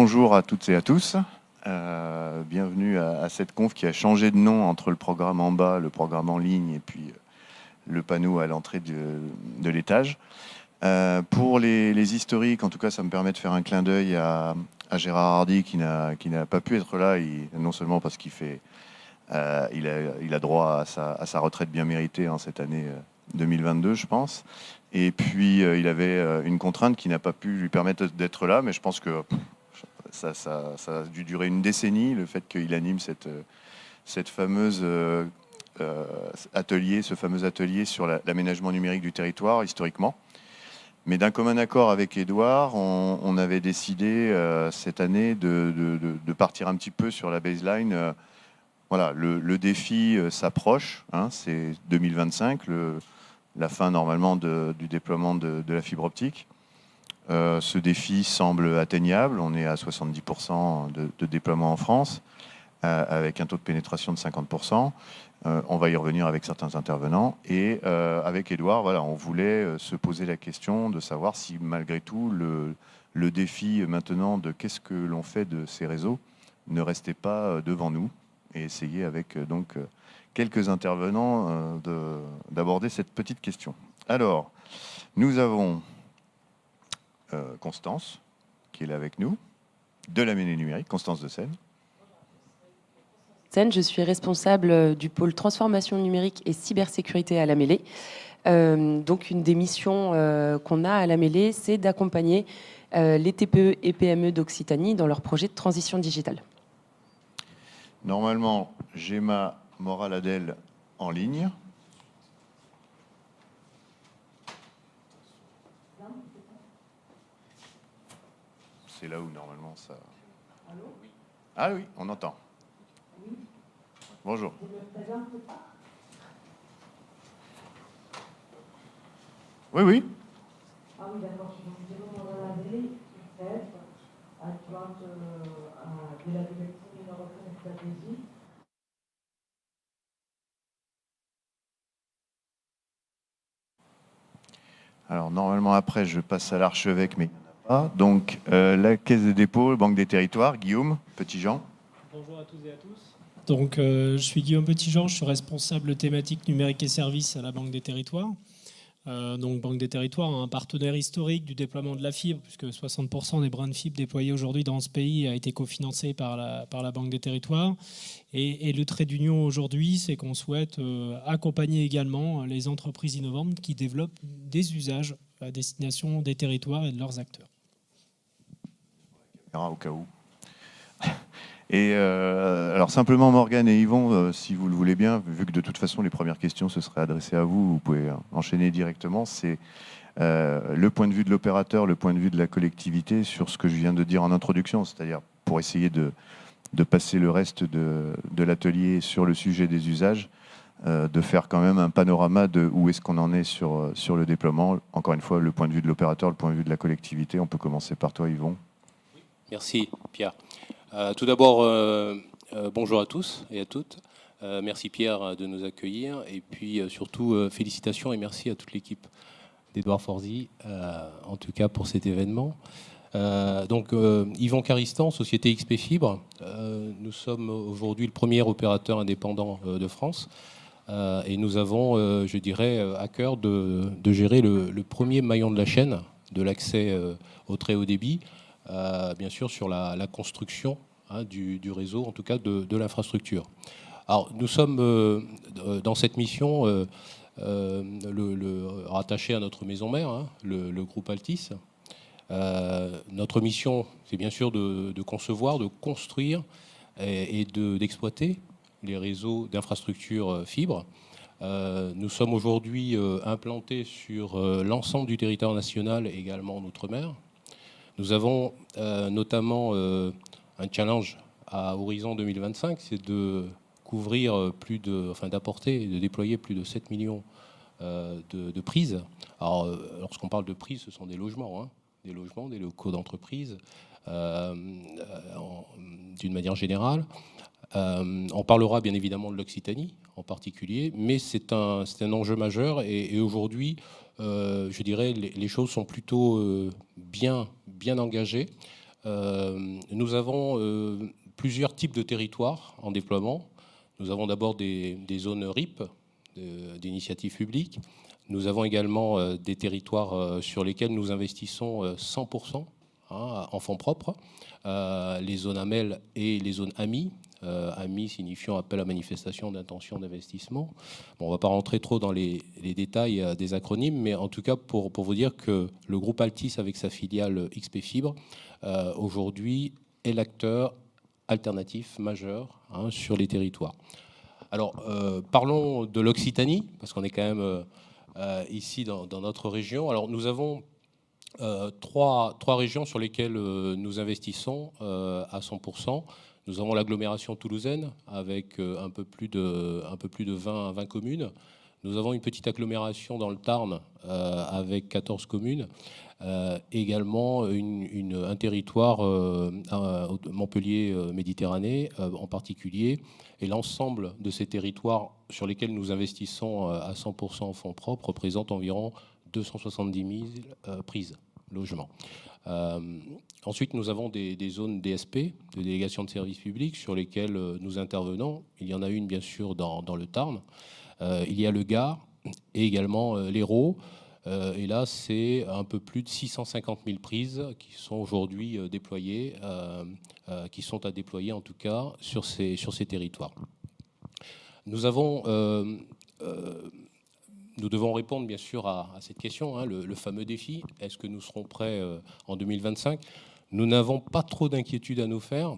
bonjour à toutes et à tous. Bienvenue à cette conf qui a changé de nom entre le programme en bas, le programme en ligne et puis le panneau à l'entrée de l'étage. Pour les historiques, en tout cas, ça me permet de faire un clin d'œil à Gérard Hardy qui n'a pas pu être là, non seulement parce qu'il a droit à sa retraite bien méritée en cette année 2022, je pense. Et puis, il avait une contrainte qui n'a pas pu lui permettre d'être là, mais je pense que ça a dû durer une décennie, le fait qu'il anime cette fameuse ce fameux atelier sur l'aménagement numérique du territoire, historiquement. Mais d'un commun accord avec Édouard, on avait décidé cette année de partir un petit peu sur la baseline. Voilà, le défi s'approche, hein, c'est 2025, la fin normalement du déploiement de la fibre optique. Ce défi semble atteignable, on est à 70% de déploiement en France, avec un taux de pénétration de 50%. On va y revenir avec certains intervenants. Et avec Édouard, voilà, on voulait se poser la question de savoir si malgré tout le défi maintenant de qu'est-ce que l'on fait de ces réseaux ne restait pas devant nous, et essayer avec donc quelques intervenants d'aborder cette petite question. Alors, nous avons Constance, qui est là avec nous, de la Mêlée numérique, Constance de Seine. Je suis responsable du pôle transformation numérique et cybersécurité à la Mêlée. Donc une des missions qu'on a à la Mêlée, c'est d'accompagner les TPE et PME d'Occitanie dans leur projet de transition digitale. Normalement, Gemma Moraladel en ligne. C'est là où normalement ça... Allô ? Ah oui, on entend. Oui. Bonjour. Oui, oui. Ah oui, d'accord. Je suis Gemma Moraladel, adjointe de la direction d'innovation et stratégie. Alors, normalement, après, je passe à l'archevêque, mais il n'y en a pas. Donc, la Caisse des dépôts, Banque des territoires, Guillaume Petitjean. Bonjour à tous et à tous. Donc, je suis Guillaume Petitjean, je suis responsable thématique numérique et services à la Banque des territoires. Donc, Banque des territoires, un partenaire historique du déploiement de la fibre, puisque 60% des brins de fibre déployés aujourd'hui dans ce pays a été cofinancé par la Banque des territoires. Et le trait d'union aujourd'hui, c'est qu'on souhaite accompagner également les entreprises innovantes qui développent des usages à destination des territoires et de leurs acteurs. Au cas où. Et alors simplement Morgane et Yvon, si vous le voulez bien, vu que de toute façon les premières questions se seraient adressées à vous, vous pouvez enchaîner directement. C'est le point de vue de l'opérateur, le point de vue de la collectivité sur ce que je viens de dire en introduction, c'est-à-dire pour essayer de passer le reste de l'atelier sur le sujet des usages, de faire quand même un panorama de où est-ce qu'on en est sur le déploiement. Encore une fois, le point de vue de l'opérateur, le point de vue de la collectivité. On peut commencer par toi, Yvon. Merci, Pierre. Tout d'abord, bonjour à tous et à toutes. Merci, Pierre, de nous accueillir. Et puis, surtout, félicitations et merci à toute l'équipe d'Edouard Forzy, en tout cas pour cet événement. Donc, Yvon Caristan, Société XP Fibre. Nous sommes aujourd'hui le premier opérateur indépendant de France. Et nous avons, je dirais, à cœur de gérer le premier maillon de la chaîne de l'accès au très haut débit. Bien sûr sur la construction du réseau, en tout cas de l'infrastructure. Alors nous sommes dans cette mission rattaché à notre maison mère, le groupe Altis. Notre mission, c'est bien sûr de concevoir, de construire et d'exploiter les réseaux d'infrastructures fibres. Nous sommes aujourd'hui implantés sur l'ensemble du territoire national et également en Outre-mer. Nous avons notamment un challenge à horizon 2025, c'est de couvrir d'apporter et de déployer plus de 7 millions de prises. Alors, lorsqu'on parle de prises, ce sont des logements, des locaux d'entreprise, d'une manière générale. On parlera bien évidemment de l'Occitanie en particulier, mais c'est un enjeu majeur et aujourd'hui, je dirais, les choses sont plutôt bien engagées. Nous avons plusieurs types de territoires en déploiement. Nous avons d'abord des zones RIP, d'initiative publique. Nous avons également des territoires sur lesquels nous investissons 100% en fonds propres, les zones AMEL et les zones AMI. AMI signifiant appel à manifestation d'intention d'investissement. Bon, on ne va pas rentrer trop dans les détails des acronymes, mais en tout cas pour vous dire que le groupe Altis avec sa filiale XP Fibre aujourd'hui est l'acteur alternatif majeur sur les territoires. Alors parlons de l'Occitanie, parce qu'on est quand même ici dans notre région. Alors nous avons trois régions sur lesquelles nous investissons à 100%. Nous avons l'agglomération toulousaine avec un peu plus de 20 communes. Nous avons une petite agglomération dans le Tarn avec 14 communes. Également un territoire Montpellier Méditerranée en particulier. Et l'ensemble de ces territoires sur lesquels nous investissons à 100% en fonds propres représentent environ 270 000 prises logements. Ensuite, nous avons des zones DSP, de délégation de services publics, sur lesquelles nous intervenons. Il y en a une, bien sûr, dans le Tarn. Il y a le Gard et également l'Hérault. Et là, c'est un peu plus de 650 000 prises qui sont aujourd'hui déployées, qui sont à déployer en tout cas sur ces territoires. Nous devons répondre bien sûr à cette question, le fameux défi. Est-ce que nous serons prêts en 2025 ? Nous n'avons pas trop d'inquiétude à nous faire,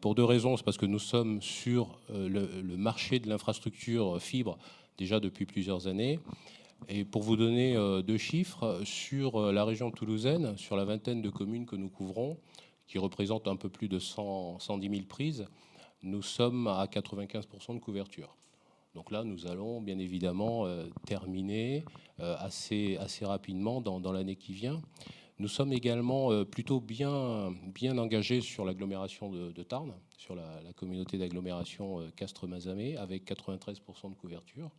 pour deux raisons. C'est parce que nous sommes sur le marché de l'infrastructure fibre déjà depuis plusieurs années. Et pour vous donner deux chiffres, sur la région toulousaine, sur la vingtaine de communes que nous couvrons, qui représentent un peu plus de 110 000 prises, nous sommes à 95% de couverture. Donc là, nous allons bien évidemment terminer assez rapidement dans l'année qui vient. Nous sommes également plutôt bien engagés sur l'agglomération de Tarn, sur la communauté d'agglomération Castres-Mazamet, avec 93% de couverture.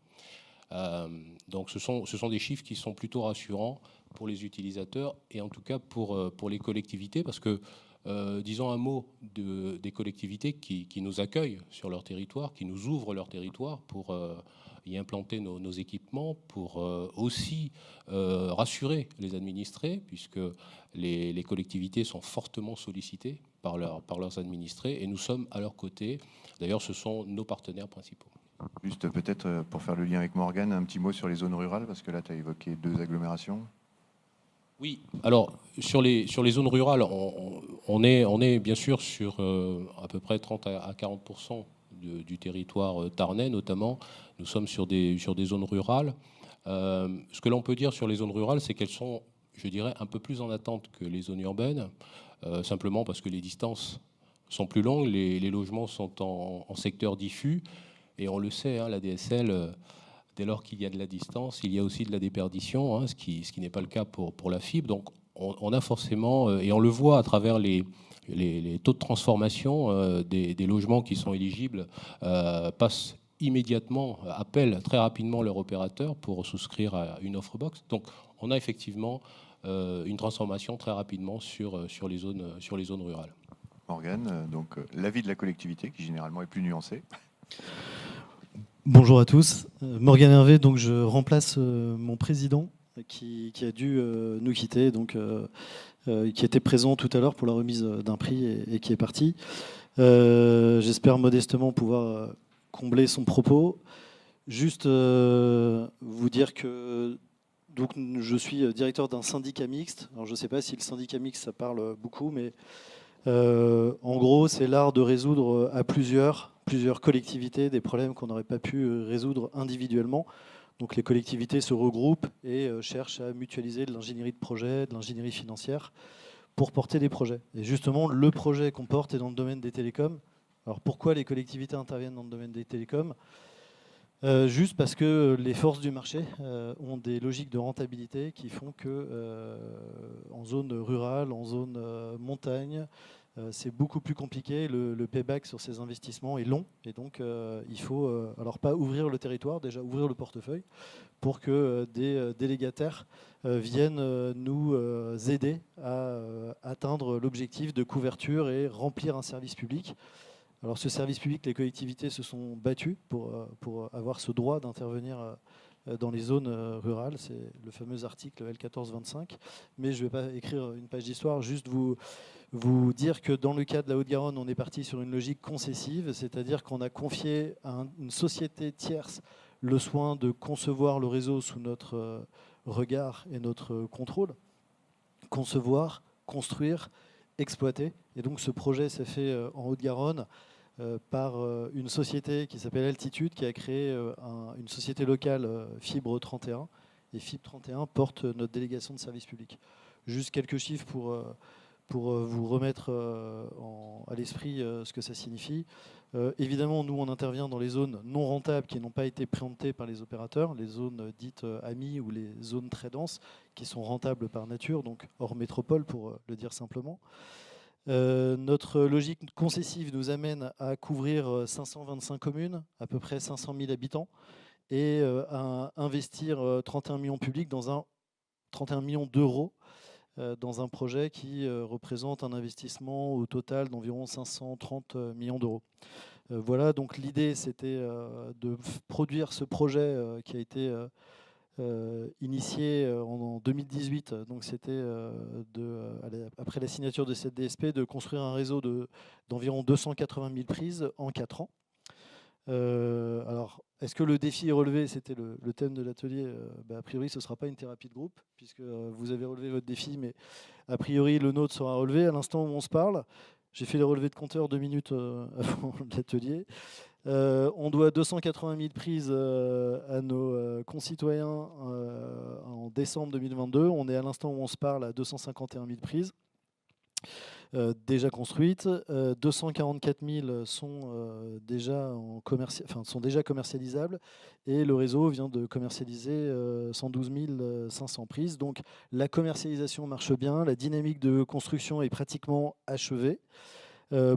Donc ce sont des chiffres qui sont plutôt rassurants pour les utilisateurs et en tout cas pour les collectivités, parce que disons un mot des collectivités qui nous accueillent sur leur territoire, qui nous ouvrent leur territoire pour y implanter nos équipements, pour aussi rassurer les administrés, puisque les collectivités sont fortement sollicitées par leurs administrés et nous sommes à leur côté. D'ailleurs, ce sont nos partenaires principaux. Juste peut-être pour faire le lien avec Morgane, un petit mot sur les zones rurales, parce que là, tu as évoqué 2 agglomérations. Oui, alors sur les zones rurales, on est bien sûr sur à peu près 30 à 40% du territoire tarnais notamment. Nous sommes sur des zones rurales. Ce que l'on peut dire sur les zones rurales, c'est qu'elles sont, je dirais, un peu plus en attente que les zones urbaines, simplement parce que les distances sont plus longues, les logements sont en secteur diffus, et on le sait, la DSL... Dès lors qu'il y a de la distance, il y a aussi de la déperdition, ce qui n'est pas le cas pour la fibre. Donc on a forcément, et on le voit à travers les taux de transformation des logements qui sont éligibles, passent immédiatement, appellent très rapidement leur opérateur pour souscrire à une offre box. Donc on a effectivement une transformation très rapidement sur les zones rurales. Morgane, donc l'avis de la collectivité, qui généralement est plus nuancé. Bonjour à tous. Morgane Hervé, donc je remplace mon président qui a dû nous quitter, donc qui était présent tout à l'heure pour la remise d'un prix et qui est parti. J'espère modestement pouvoir combler son propos. Juste vous dire que donc, je suis directeur d'un syndicat mixte. Alors je ne sais pas si le syndicat mixte ça parle beaucoup, mais en gros c'est l'art de résoudre à plusieurs collectivités des problèmes qu'on n'aurait pas pu résoudre individuellement. Donc les collectivités se regroupent et cherchent à mutualiser de l'ingénierie de projet, de l'ingénierie financière pour porter des projets. Et justement, le projet qu'on porte est dans le domaine des télécoms. Alors pourquoi les collectivités interviennent dans le domaine des télécoms ? Juste parce que les forces du marché ont des logiques de rentabilité qui font que en zone rurale, en zone montagne, c'est beaucoup plus compliqué. Le payback sur ces investissements est long. Et donc, il faut alors pas ouvrir le territoire, déjà ouvrir le portefeuille pour que des délégataires viennent nous aider à atteindre l'objectif de couverture et remplir un service public. Alors ce service public, les collectivités se sont battues pour avoir ce droit d'intervenir dans les zones rurales. C'est le fameux article L1425. Mais je ne vais pas écrire une page d'histoire, juste vous dire que dans le cas de la Haute-Garonne, on est parti sur une logique concessive, c'est-à-dire qu'on a confié à une société tierce le soin de concevoir le réseau sous notre regard et notre contrôle. Concevoir, construire, exploiter. Et donc ce projet s'est fait en Haute-Garonne par une société qui s'appelle Altitude, qui a créé une société locale Fibre 31. Et Fibre 31 porte notre délégation de service public. Juste quelques chiffres pour vous remettre à l'esprit ce que ça signifie. Évidemment, nous, on intervient dans les zones non rentables qui n'ont pas été préemptées par les opérateurs, les zones dites AMI ou les zones très denses, qui sont rentables par nature, donc hors métropole, pour le dire simplement. Notre logique concessive nous amène à couvrir 525 communes, à peu près 500 000 habitants, et à investir 31 millions publics 31 millions d'euros dans un projet qui représente un investissement au total d'environ 530 millions d'euros. Voilà, donc l'idée c'était de produire ce projet qui a été initié en 2018, donc c'était après la signature de cette DSP, de construire un réseau d'environ 280 000 prises en 4 ans. Alors, est-ce que le défi est relevé? C'était le thème de l'atelier. A priori, ce ne sera pas une thérapie de groupe, puisque vous avez relevé votre défi, mais a priori, le nôtre sera relevé. À l'instant où on se parle, j'ai fait les relevés de compteur 2 minutes avant l'atelier. On doit 280 000 prises à nos concitoyens en décembre 2022. On est à l'instant où on se parle à 251 000 prises. Déjà construites, 244 000 sont déjà commercialisables, et le réseau vient de commercialiser 112 500 prises. Donc la commercialisation marche bien, la dynamique de construction est pratiquement achevée.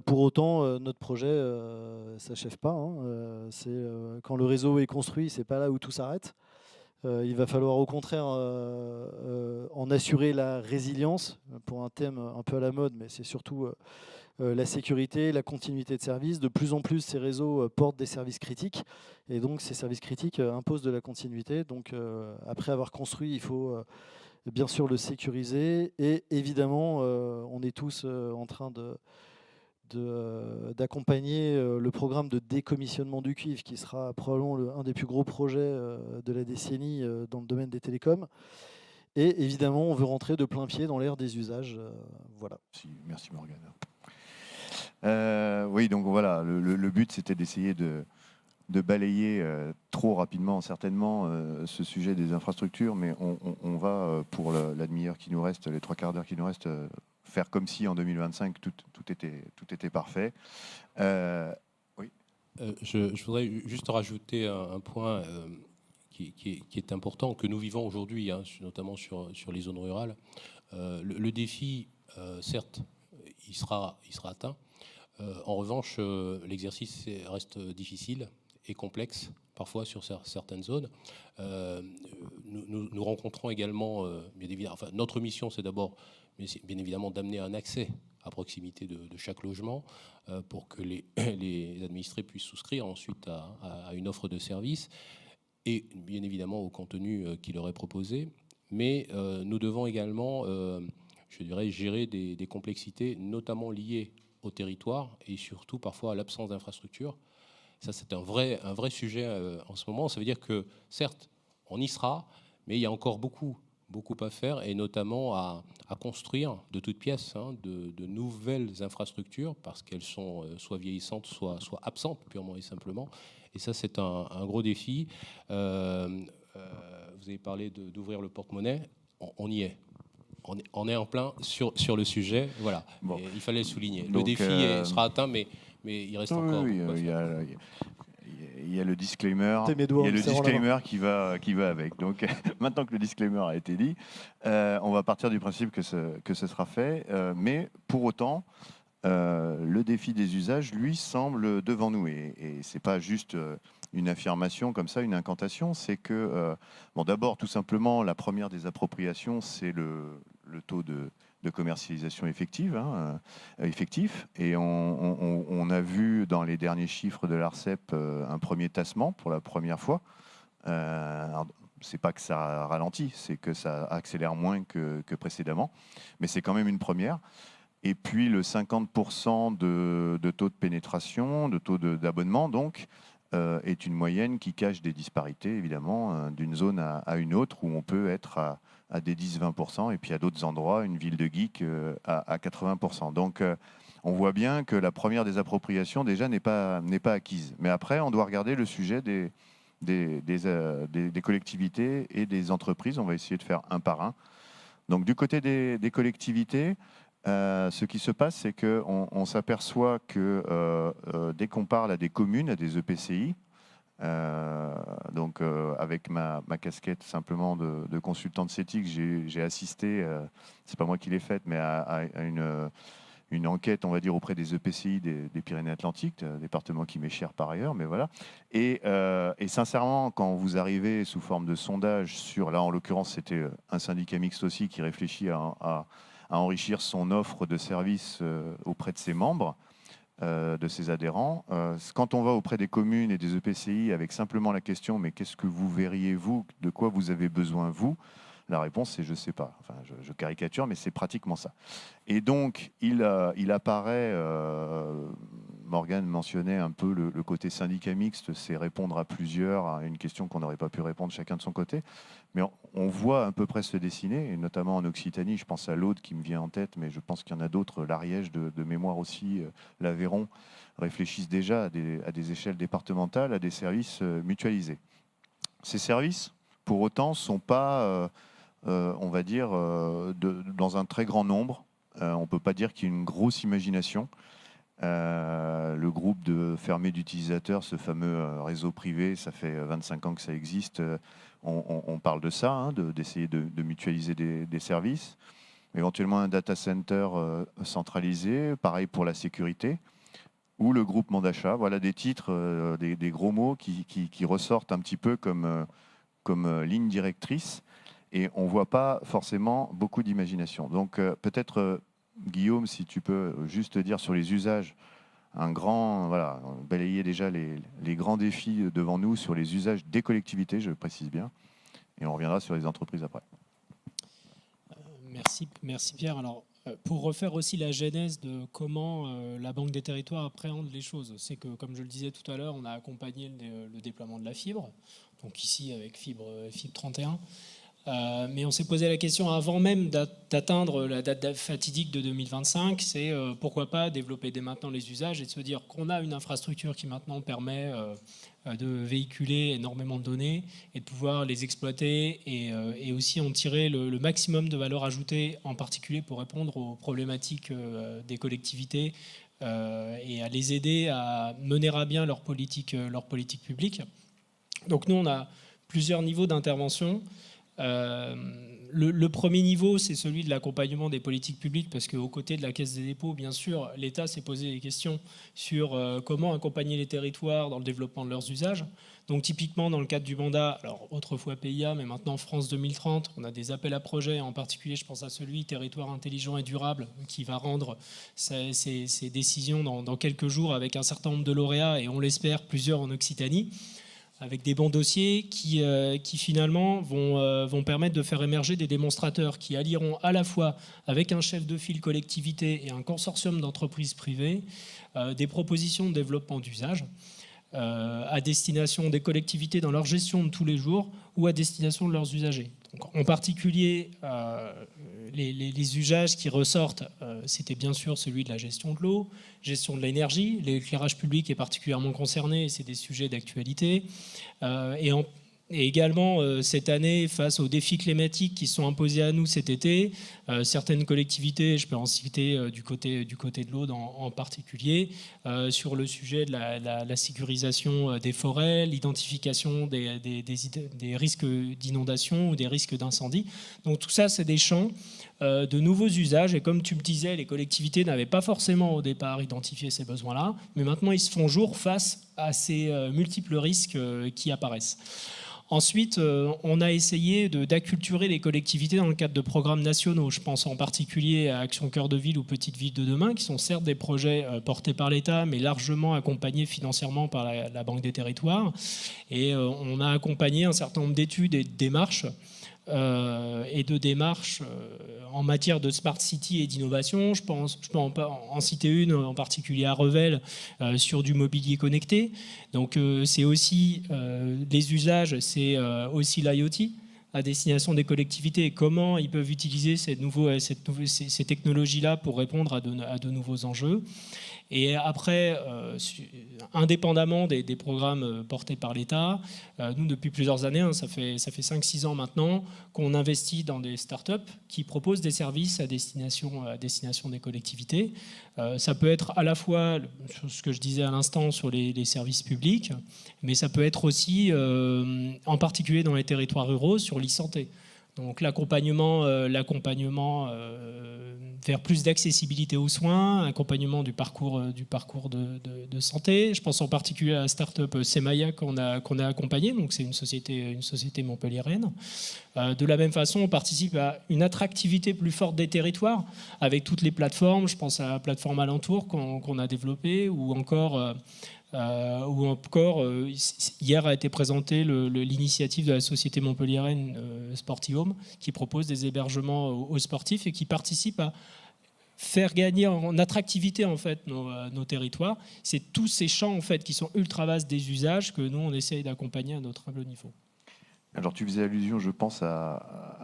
Pour autant, notre projet ne s'achève pas. Quand le réseau est construit, c'est pas là où tout s'arrête. Il va falloir au contraire en assurer la résilience, pour un thème un peu à la mode, mais c'est surtout la sécurité, la continuité de service. De plus en plus, ces réseaux portent des services critiques, et donc ces services critiques imposent de la continuité. Donc après avoir construit, il faut bien sûr le sécuriser, et évidemment, on est tous en train d'accompagner le programme de décommissionnement du cuivre, qui sera probablement un des plus gros projets de la décennie dans le domaine des télécoms. Et évidemment, on veut rentrer de plein pied dans l'ère des usages. Voilà. Merci Morgane. Oui, donc voilà, le but c'était d'essayer de balayer trop rapidement, certainement, ce sujet des infrastructures, mais on va, pour la demi-heure qui nous reste, les 3 quarts d'heure qui nous restent, faire comme si en 2025 tout était parfait. Oui. Je voudrais juste rajouter un point qui est important, que nous vivons aujourd'hui, notamment sur les zones rurales. Le défi, certes, il sera atteint. En revanche, l'exercice reste difficile et complexe, parfois sur certaines zones. Nous rencontrons également, bien évidemment, notre mission, c'est d'abord, bien évidemment, d'amener un accès à proximité de chaque logement pour que les administrés puissent souscrire ensuite à une offre de service et bien évidemment au contenu qui leur est proposé. Mais nous devons également, je dirais, gérer des complexités, notamment liées au territoire et surtout parfois à l'absence d'infrastructures. Ça, c'est un vrai sujet en ce moment. Ça veut dire que, certes, on y sera, mais il y a encore beaucoup à faire, et notamment à construire de toutes pièces de nouvelles infrastructures, parce qu'elles sont soit vieillissantes, soit absentes, purement et simplement. Et ça, c'est un gros défi. Vous avez parlé d'ouvrir le porte-monnaie. On y est. On est en plein sur le sujet. Voilà. Bon. Il fallait le souligner. Le défi sera atteint, mais il reste encore. Oui, il y a le disclaimer. Il y a le disclaimer qui va avec. Donc maintenant que le disclaimer a été dit, on va partir du principe que ce sera fait. Mais pour autant, le défi des usages, lui, semble devant nous. Et ce n'est pas juste une affirmation comme ça, une incantation, c'est que, bon, d'abord, tout simplement, la première des appropriations, c'est le taux de commercialisation effective, effectif. Et on a vu dans les derniers chiffres de l'ARCEP un premier tassement pour la première fois. C'est pas que ça ralentit, c'est que ça accélère moins que précédemment, mais c'est quand même une première. Et puis le 50% de taux de pénétration, de taux d'abonnement, donc, est une moyenne qui cache des disparités, évidemment, d'une zone à une autre, où on peut être à des 10-20%, et puis à d'autres endroits, une ville de geeks à 80%. Donc, on voit bien que la première des appropriations, déjà, n'est pas acquise. Mais après, on doit regarder le sujet des collectivités et des entreprises. On va essayer de faire un par un. Donc, du côté des collectivités, ce qui se passe, c'est qu'on s'aperçoit que dès qu'on parle à des communes, à des EPCI, donc avec ma casquette simplement de consultant de CETIC, j'ai assisté, c'est pas moi qui l'ai faite, mais à une enquête, on va dire, auprès des EPCI des Pyrénées-Atlantiques, département qui m'est cher par ailleurs, mais voilà. Et sincèrement, quand vous arrivez sous forme de sondage sur, là en l'occurrence c'était un syndicat mixte aussi qui réfléchit à enrichir son offre de services auprès de ses membres, de ses adhérents. Quand on va auprès des communes et des EPCI avec simplement la question « mais qu'est-ce que vous verriez, vous, de quoi vous avez besoin, vous ?» La réponse, c'est « je ne sais pas ». Enfin, je caricature, mais c'est pratiquement ça. Et donc, il apparaît, Morgane mentionnait un peu le côté syndicat mixte, c'est répondre à plusieurs, à une question qu'on n'aurait pas pu répondre chacun de son côté. Mais on voit à peu près se dessiner, et notamment en Occitanie, je pense à l'Aude qui me vient en tête, mais je pense qu'il y en a d'autres, l'Ariège de mémoire aussi, l'Aveyron, réfléchissent déjà à des échelles départementales, à des services mutualisés. Ces services, pour autant, ne sont pas, on va dire, dans un très grand nombre. On ne peut pas dire qu'il y ait une grosse imagination. Le groupe de fermé d'utilisateurs, ce fameux réseau privé, ça fait 25 ans que ça existe. On parle de ça, d'essayer de mutualiser des services. Éventuellement un data center centralisé, pareil pour la sécurité, ou le groupement d'achat. Voilà des titres, des gros mots qui ressortent un petit peu comme ligne directrice. Et on ne voit pas forcément beaucoup d'imagination. Donc peut-être... Guillaume, si tu peux juste dire sur les usages, balayer déjà les grands défis devant nous sur les usages des collectivités, je précise bien, et on reviendra sur les entreprises après. Merci Pierre. Alors, pour refaire aussi la genèse de comment la Banque des Territoires appréhende les choses, c'est que, comme je le disais tout à l'heure, on a accompagné le déploiement de la fibre, donc ici avec fibre 31. Mais on s'est posé la question avant même d'atteindre la date fatidique de 2025, c'est pourquoi pas développer dès maintenant les usages et de se dire qu'on a une infrastructure qui maintenant permet de véhiculer énormément de données et de pouvoir les exploiter et aussi en tirer le maximum de valeur ajoutée, en particulier pour répondre aux problématiques des collectivités et à les aider à mener à bien leur politique publique. Donc nous, on a plusieurs niveaux d'intervention. Le premier niveau, c'est celui de l'accompagnement des politiques publiques, parce qu'aux côtés de la Caisse des dépôts, bien sûr, l'État s'est posé des questions sur comment accompagner les territoires dans le développement de leurs usages. Donc typiquement, dans le cadre du mandat, alors autrefois PIA, mais maintenant France 2030, on a des appels à projets, en particulier je pense à celui Territoire intelligent et durable, qui va rendre ses décisions dans quelques jours avec un certain nombre de lauréats, et on l'espère plusieurs en Occitanie, avec des bons dossiers qui finalement vont permettre de faire émerger des démonstrateurs qui allieront à la fois, avec un chef de file collectivité et un consortium d'entreprises privées, des propositions de développement d'usage à destination des collectivités dans leur gestion de tous les jours ou à destination de leurs usagers. Donc, en particulier, les usages qui ressortent, c'était bien sûr celui de la gestion de l'eau, gestion de l'énergie, l'éclairage public est particulièrement concerné, et c'est des sujets d'actualité. Et Et également, cette année, face aux défis climatiques qui sont imposés à nous cet été, certaines collectivités, je peux en citer du côté de l'Aude en particulier, sur le sujet de la sécurisation des forêts, l'identification des risques d'inondation ou des risques d'incendie. Donc tout ça, c'est des champs de nouveaux usages. Et comme tu me disais, les collectivités n'avaient pas forcément au départ identifié ces besoins-là, mais maintenant, ils se font jour face à ces multiples risques qui apparaissent. Ensuite, on a essayé d'acculturer les collectivités dans le cadre de programmes nationaux. Je pense en particulier à Action Cœur de Ville ou Petite Ville de demain, qui sont certes des projets portés par l'État, mais largement accompagnés financièrement par la Banque des Territoires. Et on a accompagné un certain nombre d'études et de démarches en matière de smart city et d'innovation. Je peux en citer une en particulier à Revel sur du mobilier connecté. Donc c'est aussi les usages, c'est aussi l'IoT à destination des collectivités et comment ils peuvent utiliser ces technologies-là pour répondre à de nouveaux enjeux. Et après, indépendamment des programmes portés par l'État, nous, depuis plusieurs années, ça fait 5-6 ans maintenant, qu'on investit dans des startups qui proposent des services à destination des collectivités. Ça peut être à la fois, ce que je disais à l'instant, sur les services publics, mais ça peut être aussi, en particulier dans les territoires ruraux, sur l'e-santé. Donc l'accompagnement vers plus d'accessibilité aux soins, accompagnement du parcours de santé. Je pense en particulier à la start-up Semaya qu'on a accompagnée, donc c'est une société montpelliéraine. De la même façon, on participe à une attractivité plus forte des territoires avec toutes les plateformes. Je pense à la plateforme Alentour qu'on a développée, ou encore hier a été présentée l'initiative de la société montpelliéraine Sportivum, qui propose des hébergements aux sportifs et qui participe à faire gagner en attractivité en fait nos territoires. C'est tous ces champs en fait qui sont ultra vastes des usages que nous on essaye d'accompagner à notre humble niveau. Alors tu faisais allusion, je pense,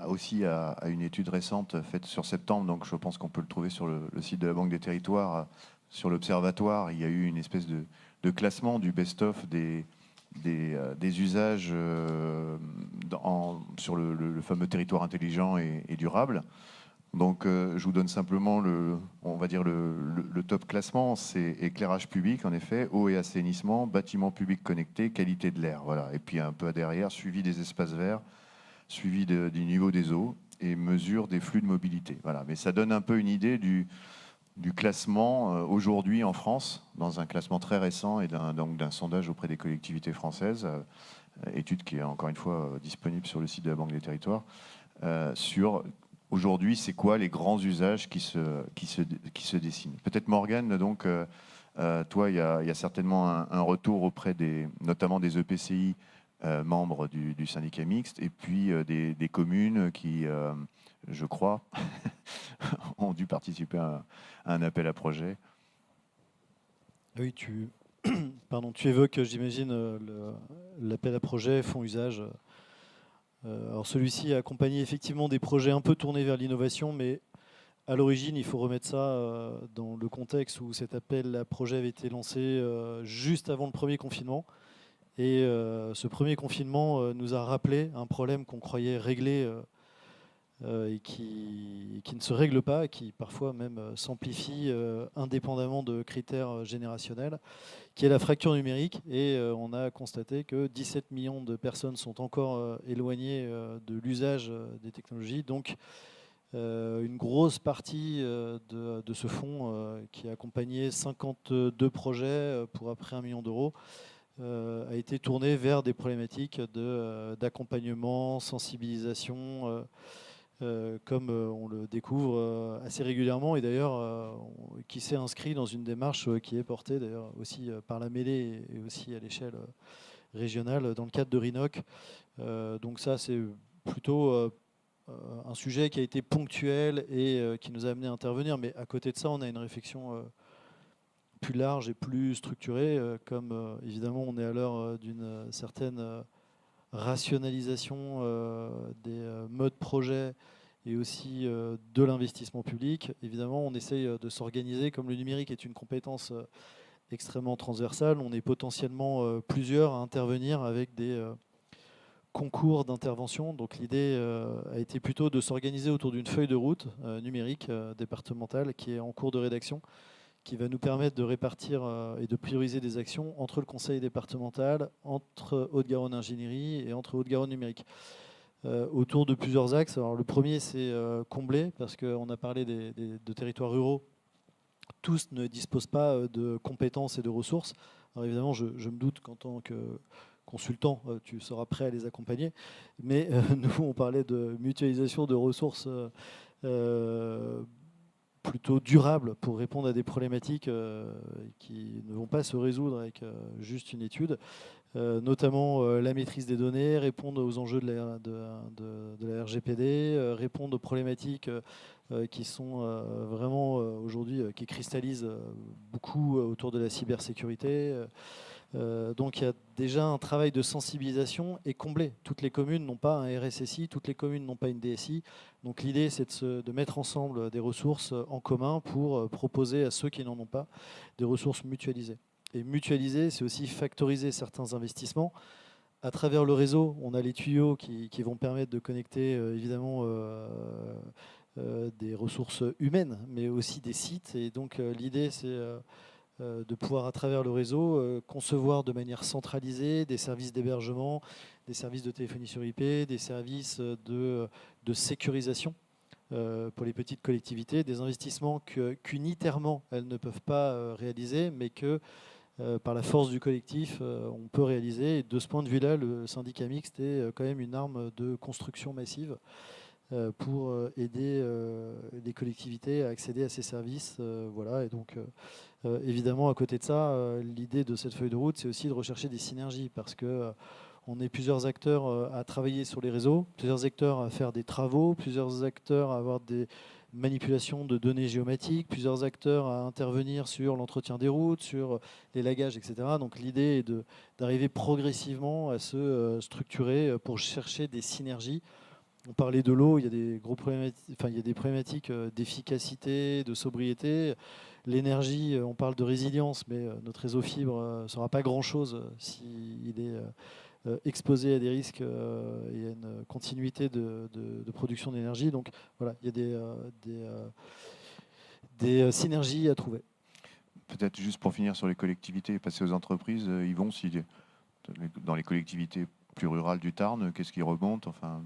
aussi à une étude récente faite sur septembre, donc je pense qu'on peut le trouver sur le site de la Banque des Territoires, sur l'Observatoire. Il y a eu une espèce de classement du best-of des usages sur le fameux territoire intelligent et durable. Donc je vous donne simplement le top classement. C'est éclairage public, en effet, eau et assainissement, bâtiments publics connectés, qualité de l'air. Voilà. Et puis un peu derrière, suivi des espaces verts, suivi du niveau des eaux et mesure des flux de mobilité. Voilà. Mais ça donne un peu une idée du classement aujourd'hui en France, dans un classement très récent et d'un sondage auprès des collectivités françaises, étude qui est encore une fois disponible sur le site de la Banque des Territoires, sur aujourd'hui c'est quoi les grands usages qui se dessinent. Peut-être Morgane, donc toi il y a certainement un retour auprès notamment des EPCI membres du syndicat mixte, et puis des communes qui, je crois, ont dû participer à un appel à projet. Oui, tu évoques, j'imagine, l'appel à projet Fonds Usage. Alors celui-ci a accompagné effectivement des projets un peu tournés vers l'innovation, mais à l'origine, il faut remettre ça dans le contexte où cet appel à projet avait été lancé juste avant le premier confinement. Et ce premier confinement nous a rappelé un problème qu'on croyait réglé et qui ne se règle pas, qui parfois même s'amplifie indépendamment de critères générationnels, qui est la fracture numérique. Et on a constaté que 17 millions de personnes sont encore éloignées de l'usage des technologies. Donc une grosse partie de ce fonds qui a accompagné 52 projets pour à peu près 1 million d'euros a été tournée vers des problématiques d'accompagnement, sensibilisation, comme on le découvre assez régulièrement, et d'ailleurs qui s'est inscrit dans une démarche qui est portée d'ailleurs aussi par la mêlée et aussi à l'échelle régionale dans le cadre de RINOC. Donc ça c'est plutôt un sujet qui a été ponctuel et qui nous a amené à intervenir, mais à côté de ça on a une réflexion plus large et plus structurée, comme évidemment on est à l'heure d'une certaine rationalisation des modes projet et aussi de l'investissement public. Évidemment, on essaye de s'organiser. Comme le numérique est une compétence extrêmement transversale, on est potentiellement plusieurs à intervenir avec des concours d'intervention. Donc l'idée a été plutôt de s'organiser autour d'une feuille de route numérique départementale qui est en cours de rédaction, qui va nous permettre de répartir et de prioriser des actions entre le conseil départemental, entre Haute-Garonne Ingénierie et entre Haute-Garonne Numérique. Autour de plusieurs axes. Alors, le premier, c'est combler, parce qu'on a parlé de territoires ruraux. Tous ne disposent pas de compétences et de ressources. Alors évidemment, je me doute qu'en tant que consultant, tu seras prêt à les accompagner. Mais nous, on parlait de mutualisation de ressources plutôt durables pour répondre à des problématiques qui ne vont pas se résoudre avec juste une étude. Notamment la maîtrise des données, répondre aux enjeux de la RGPD, répondre aux problématiques qui sont vraiment aujourd'hui, qui cristallisent beaucoup autour de la cybersécurité. Donc il y a déjà un travail de sensibilisation et comblé. Toutes les communes n'ont pas un RSSI, toutes les communes n'ont pas une DSI. Donc l'idée, c'est de mettre ensemble des ressources en commun pour proposer à ceux qui n'en ont pas des ressources mutualisées. Et mutualiser, c'est aussi factoriser certains investissements. À travers le réseau, on a les tuyaux qui vont permettre de connecter évidemment des ressources humaines, mais aussi des sites. Et donc l'idée, c'est de pouvoir, à travers le réseau, concevoir de manière centralisée des services d'hébergement, des services de téléphonie sur IP, des services de sécurisation pour les petites collectivités, des investissements qu'unitairement, elles ne peuvent pas réaliser, mais que par la force du collectif, on peut réaliser. Et de ce point de vue-là, le syndicat mixte est quand même une arme de construction massive pour aider les collectivités à accéder à ces services. Voilà. Et donc, évidemment, à côté de ça, l'idée de cette feuille de route, c'est aussi de rechercher des synergies, parce que on est plusieurs acteurs à travailler sur les réseaux, plusieurs acteurs à faire des travaux, plusieurs acteurs à avoir des manipulations de données géomatiques, plusieurs acteurs à intervenir sur l'entretien des routes, sur les lagages, etc. Donc l'idée est d'arriver progressivement à se structurer pour chercher des synergies. On parlait de l'eau, il y a des gros problématiques, enfin, il y a des problématiques d'efficacité, de sobriété. L'énergie, on parle de résilience, mais notre réseau fibre ne sera pas grand-chose s'il est exposé à des risques et à une continuité de production d'énergie. Donc voilà, il y a des synergies à trouver. Peut-être juste pour finir sur les collectivités et passer aux entreprises, Yvon, si dans les collectivités plus rurales du Tarn, qu'est-ce qui remonte enfin,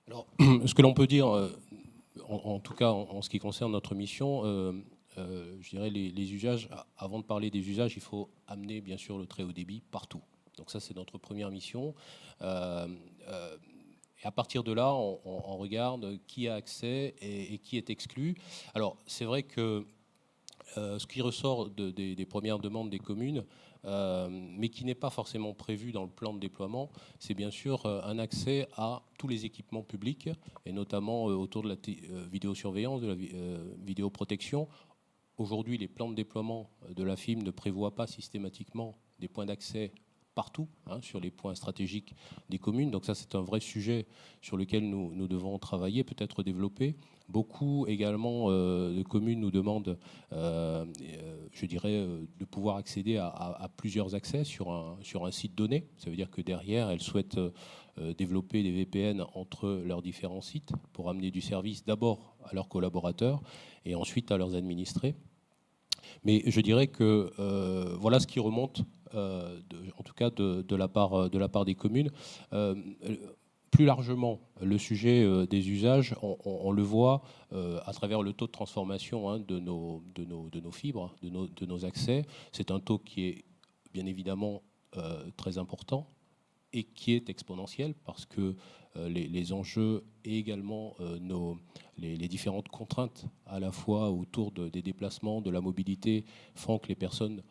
Alors, ce que l'on peut dire, en tout cas en ce qui concerne notre mission, je dirais les usages, avant de parler des usages, il faut amener bien sûr le très haut débit partout. Donc ça, c'est notre première mission. Et à partir de là, on regarde qui a accès et qui est exclu. Alors, c'est vrai que ce qui ressort des premières demandes des communes, mais qui n'est pas forcément prévu dans le plan de déploiement, c'est bien sûr un accès à tous les équipements publics, et notamment autour de la vidéosurveillance, de la vidéoprotection. Aujourd'hui, les plans de déploiement de la FIM ne prévoient pas systématiquement des points d'accès partout, sur les points stratégiques des communes. Donc ça, c'est un vrai sujet sur lequel nous devons travailler, peut-être développer. Beaucoup également de communes nous demandent, je dirais, de pouvoir accéder à plusieurs accès sur un site donné. Ça veut dire que derrière, elles souhaitent développer des VPN entre leurs différents sites pour amener du service d'abord à leurs collaborateurs et ensuite à leurs administrés. Mais je dirais que voilà ce qui remonte, en tout cas de la part des communes. Plus largement, le sujet des usages, on le voit à travers le taux de transformation de nos fibres, de nos accès. C'est un taux qui est bien évidemment très important et qui est exponentiel parce que les enjeux et également les différentes contraintes à la fois autour des déplacements, de la mobilité font que les personnes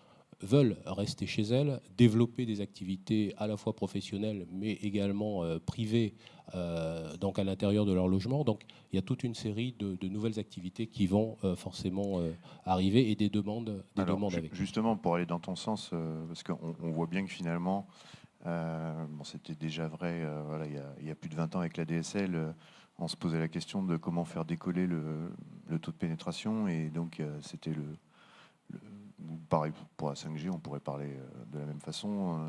veulent rester chez elles, développer des activités à la fois professionnelles mais également privées donc à l'intérieur de leur logement. Donc il y a toute une série de nouvelles activités qui vont forcément arriver et des demandes avec. Justement, pour aller dans ton sens, parce qu'on voit bien que finalement, c'était déjà vrai voilà, il y a plus de 20 ans avec la DSL, on se posait la question de comment faire décoller le taux de pénétration, et donc c'était pareil pour la 5G, on pourrait parler de la même façon,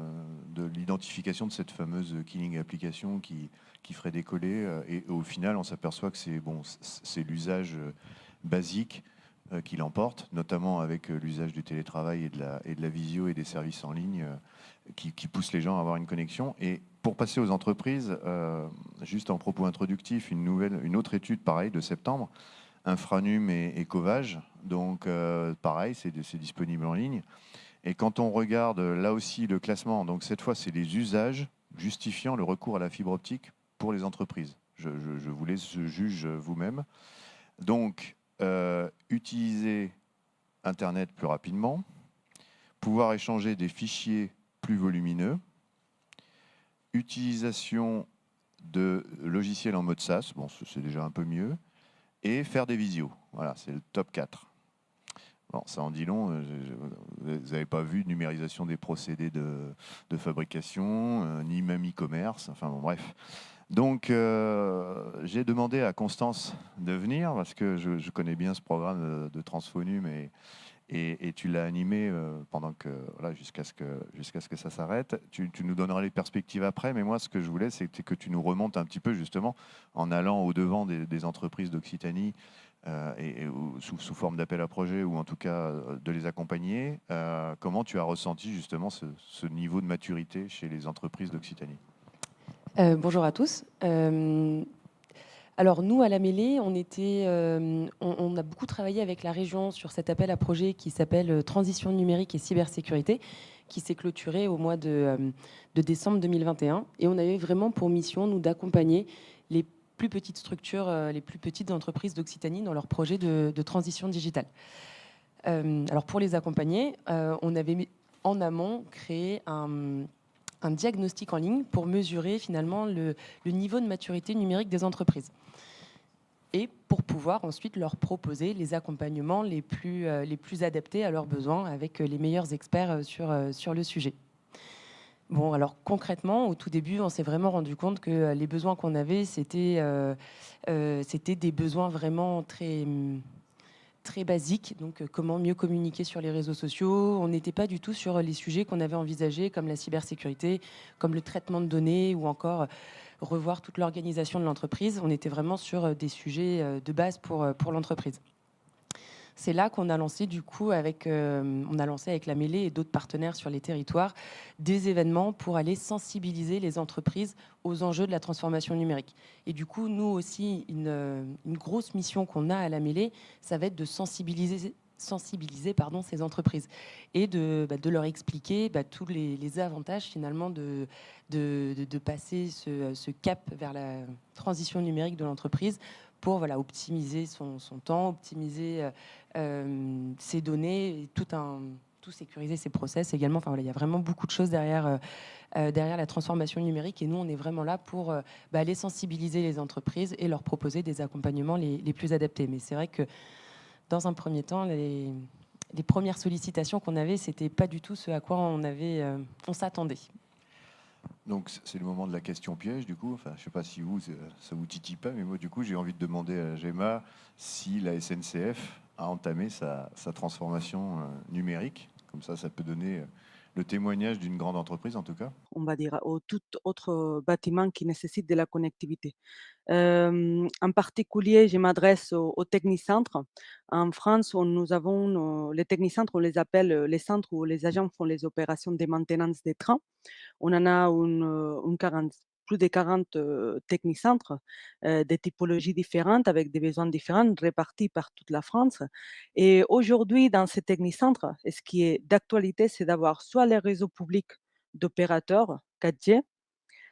de l'identification de cette fameuse killing application qui ferait décoller. Et au final, on s'aperçoit que c'est l'usage basique qui l'emporte, notamment avec l'usage du télétravail et de la visio et des services en ligne qui poussent les gens à avoir une connexion. Et pour passer aux entreprises, juste en propos introductif, une autre étude, pareil, de septembre, Infranum et Covage. Donc, pareil, c'est disponible en ligne. Et quand on regarde là aussi le classement, donc cette fois, c'est les usages justifiant le recours à la fibre optique pour les entreprises. Je vous laisse juge vous-même. Donc, utiliser Internet plus rapidement, pouvoir échanger des fichiers plus volumineux, utilisation de logiciels en mode SaaS, bon, c'est déjà un peu mieux, et faire des visios. Voilà, c'est le top 4. Bon, ça en dit long. Vous n'avez pas vu de numérisation des procédés de fabrication, ni même e-commerce. Enfin bon, bref. Donc, j'ai demandé à Constance de venir parce que je connais bien ce programme de Transfonum et tu l'as animé pendant que voilà, jusqu'à ce que ça s'arrête. Tu nous donneras les perspectives après, mais moi, ce que je voulais, c'était que tu nous remontes un petit peu justement en allant au-devant des entreprises d'Occitanie sous forme d'appel à projet ou en tout cas de les accompagner. Comment tu as ressenti justement ce niveau de maturité chez les entreprises d'Occitanie? Bonjour à tous. Alors nous, à la Mêlée, on a beaucoup travaillé avec la région sur cet appel à projet qui s'appelle Transition numérique et cybersécurité, qui s'est clôturé au mois de décembre 2021. Et on avait vraiment pour mission, nous, d'accompagner les plus petites structures, les plus petites entreprises d'Occitanie dans leur projet de transition digitale. Alors pour les accompagner, on avait en amont créé un diagnostic en ligne pour mesurer finalement le niveau de maturité numérique des entreprises et pour pouvoir ensuite leur proposer les accompagnements les plus adaptés à leurs besoins avec les meilleurs experts sur le sujet. Bon, alors concrètement, au tout début, on s'est vraiment rendu compte que les besoins qu'on avait, c'était des besoins vraiment très basiques. Donc, comment mieux communiquer sur les réseaux sociaux. On n'était pas du tout sur les sujets qu'on avait envisagés, comme la cybersécurité, comme le traitement de données ou encore revoir toute l'organisation de l'entreprise. On était vraiment sur des sujets de base pour l'entreprise. C'est là qu'on a lancé du coup avec la Mêlée et d'autres partenaires sur les territoires des événements pour aller sensibiliser les entreprises aux enjeux de la transformation numérique. Et du coup, nous aussi, une grosse mission qu'on a à la Mêlée, ça va être de sensibiliser ces entreprises et de leur expliquer tous les avantages finalement de passer ce cap vers la transition numérique de l'entreprise pour optimiser son temps, optimiser ses données, et tout sécuriser ses process également. Enfin, il y a vraiment beaucoup de choses derrière la transformation numérique et nous, on est vraiment là pour aller sensibiliser les entreprises et leur proposer des accompagnements les plus adaptés. Mais c'est vrai que dans un premier temps, les premières sollicitations qu'on avait, c'était pas du tout ce à quoi on s'attendait. Donc c'est le moment de la question piège du coup. Enfin, je ne sais pas si ça vous titille pas, mais moi du coup j'ai envie de demander à Gemma si la SNCF a entamé sa transformation numérique. Comme ça peut donner le témoignage d'une grande entreprise en tout cas. On va dire, ou tout autre bâtiment qui nécessite de la connectivité. En particulier, je m'adresse aux technicentres. En France, nous avons les technicentres, on les appelle les centres où les agents font les opérations de maintenance des trains. On en a plus de 40 technicentres de typologies différentes, avec des besoins différents, répartis par toute la France. Et aujourd'hui, dans ces technicentres, ce qui est d'actualité, c'est d'avoir soit les réseaux publics d'opérateurs 4G,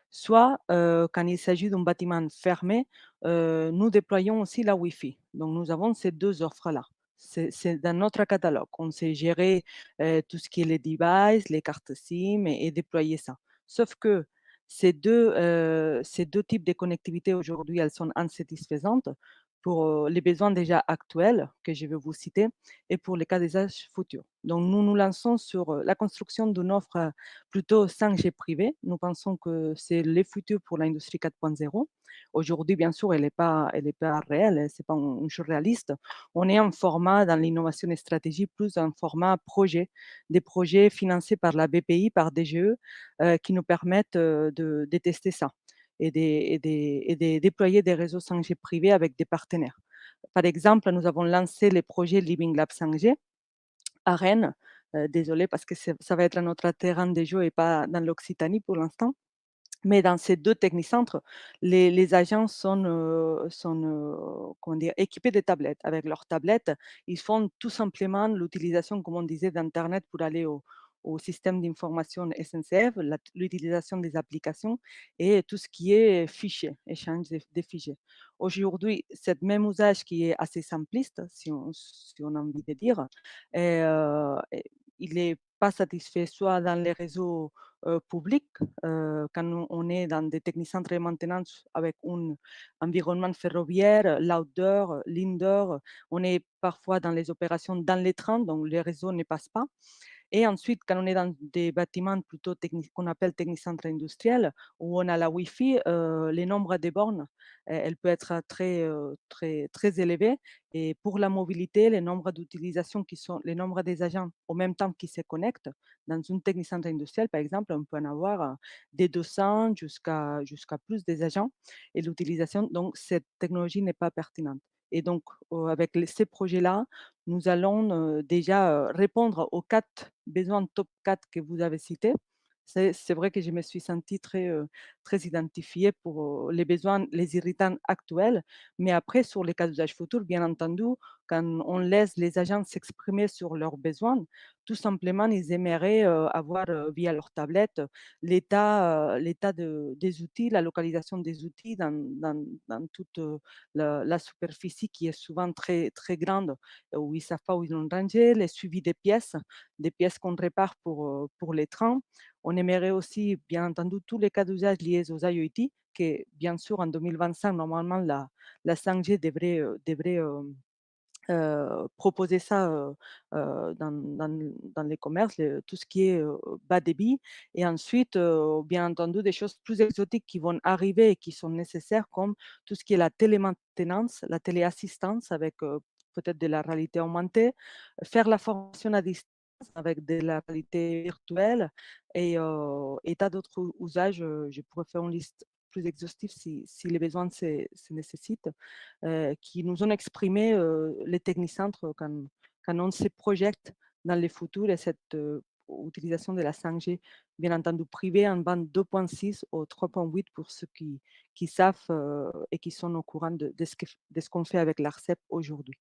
soit quand il s'agit d'un bâtiment fermé, nous déployons aussi la Wi-Fi. Donc nous avons ces deux offres-là. C'est dans notre catalogue. On sait gérer tout ce qui est les devices, les cartes SIM et déployer ça. Sauf que ces deux types de connectivité aujourd'hui, elles sont insatisfaisantes pour les besoins déjà actuels que je vais vous citer et pour les cas d'usage futurs. Donc, nous nous lançons sur la construction d'une offre plutôt 5G privée. Nous pensons que c'est le futur pour l'industrie 4.0. Aujourd'hui, bien sûr, elle est pas réelle, c'est pas une chose réaliste. On est en format dans l'innovation et stratégie, plus un format projet, des projets financés par la BPI, par DGE, qui nous permettent de tester ça et de déployer des réseaux 5G privés avec des partenaires. Par exemple, nous avons lancé le projet Living Lab 5G à Rennes. Désolée parce que ça va être à notre terrain de jeu et pas dans l'Occitanie pour l'instant. Mais dans ces 2 technicentres, les agents sont comment dire? Équipés de tablettes. Avec leurs tablettes, ils font tout simplement l'utilisation, comme on disait, d'internet pour aller au système d'information SNCF, l'utilisation des applications et tout ce qui est fichiers, échange des fichiers. Aujourd'hui, cet même usage qui est assez simpliste, si on a envie de dire, et il est pas satisfait soit dans les réseaux, publics, quand on est dans des technicentres de maintenance avec un environnement ferroviaire, l'outdoor, l'indoor, on est parfois dans les opérations dans les trains, donc les réseaux ne passent pas. Et ensuite, quand on est dans des bâtiments plutôt qu'on appelle technicentres industriels, où on a la Wi-Fi, les nombres de bornes, elle peut être très élevé. Et pour la mobilité, les nombres d'utilisations qui sont les nombres des agents au même temps qui se connectent, dans une technicentre industrielle, par exemple, on peut en avoir des 200 jusqu'à plus des agents. Et l'utilisation, donc, cette technologie n'est pas pertinente. Et donc, avec ces projets-là, nous allons déjà répondre aux 4 besoins top 4 que vous avez cités. C'est vrai que je me suis sentie très identifiée pour les besoins, les irritants actuels. Mais après, sur les cas d'usage futurs, bien entendu, quand on laisse les agents s'exprimer sur leurs besoins, tout simplement, ils aimeraient avoir via leur tablette l'état des outils, la localisation des outils dans toute la superficie qui est souvent très grande, où ils ne savent pas où ils l'ont rangé, le suivi des pièces qu'on répare pour les trains. On aimerait aussi, bien entendu, tous les cas d'usage liés aux IoT, que bien sûr, en 2025, normalement, la 5G devrait proposer ça dans les commerces, tout ce qui est bas débit. Et ensuite, bien entendu, des choses plus exotiques qui vont arriver et qui sont nécessaires, comme tout ce qui est la télémaintenance, la téléassistance avec peut-être de la réalité augmentée, faire la formation à distance avec de la réalité virtuelle et tas d'autres usages. Je pourrais faire une liste plus exhaustive si les besoins se nécessitent, qui nous ont exprimé les technicentres quand on se projette dans le futur et cette utilisation de la 5G, bien entendu privée en bande 2.6 ou 3.8 pour ceux qui savent et qui sont au courant de ce qu'on fait avec l'ARCEP aujourd'hui.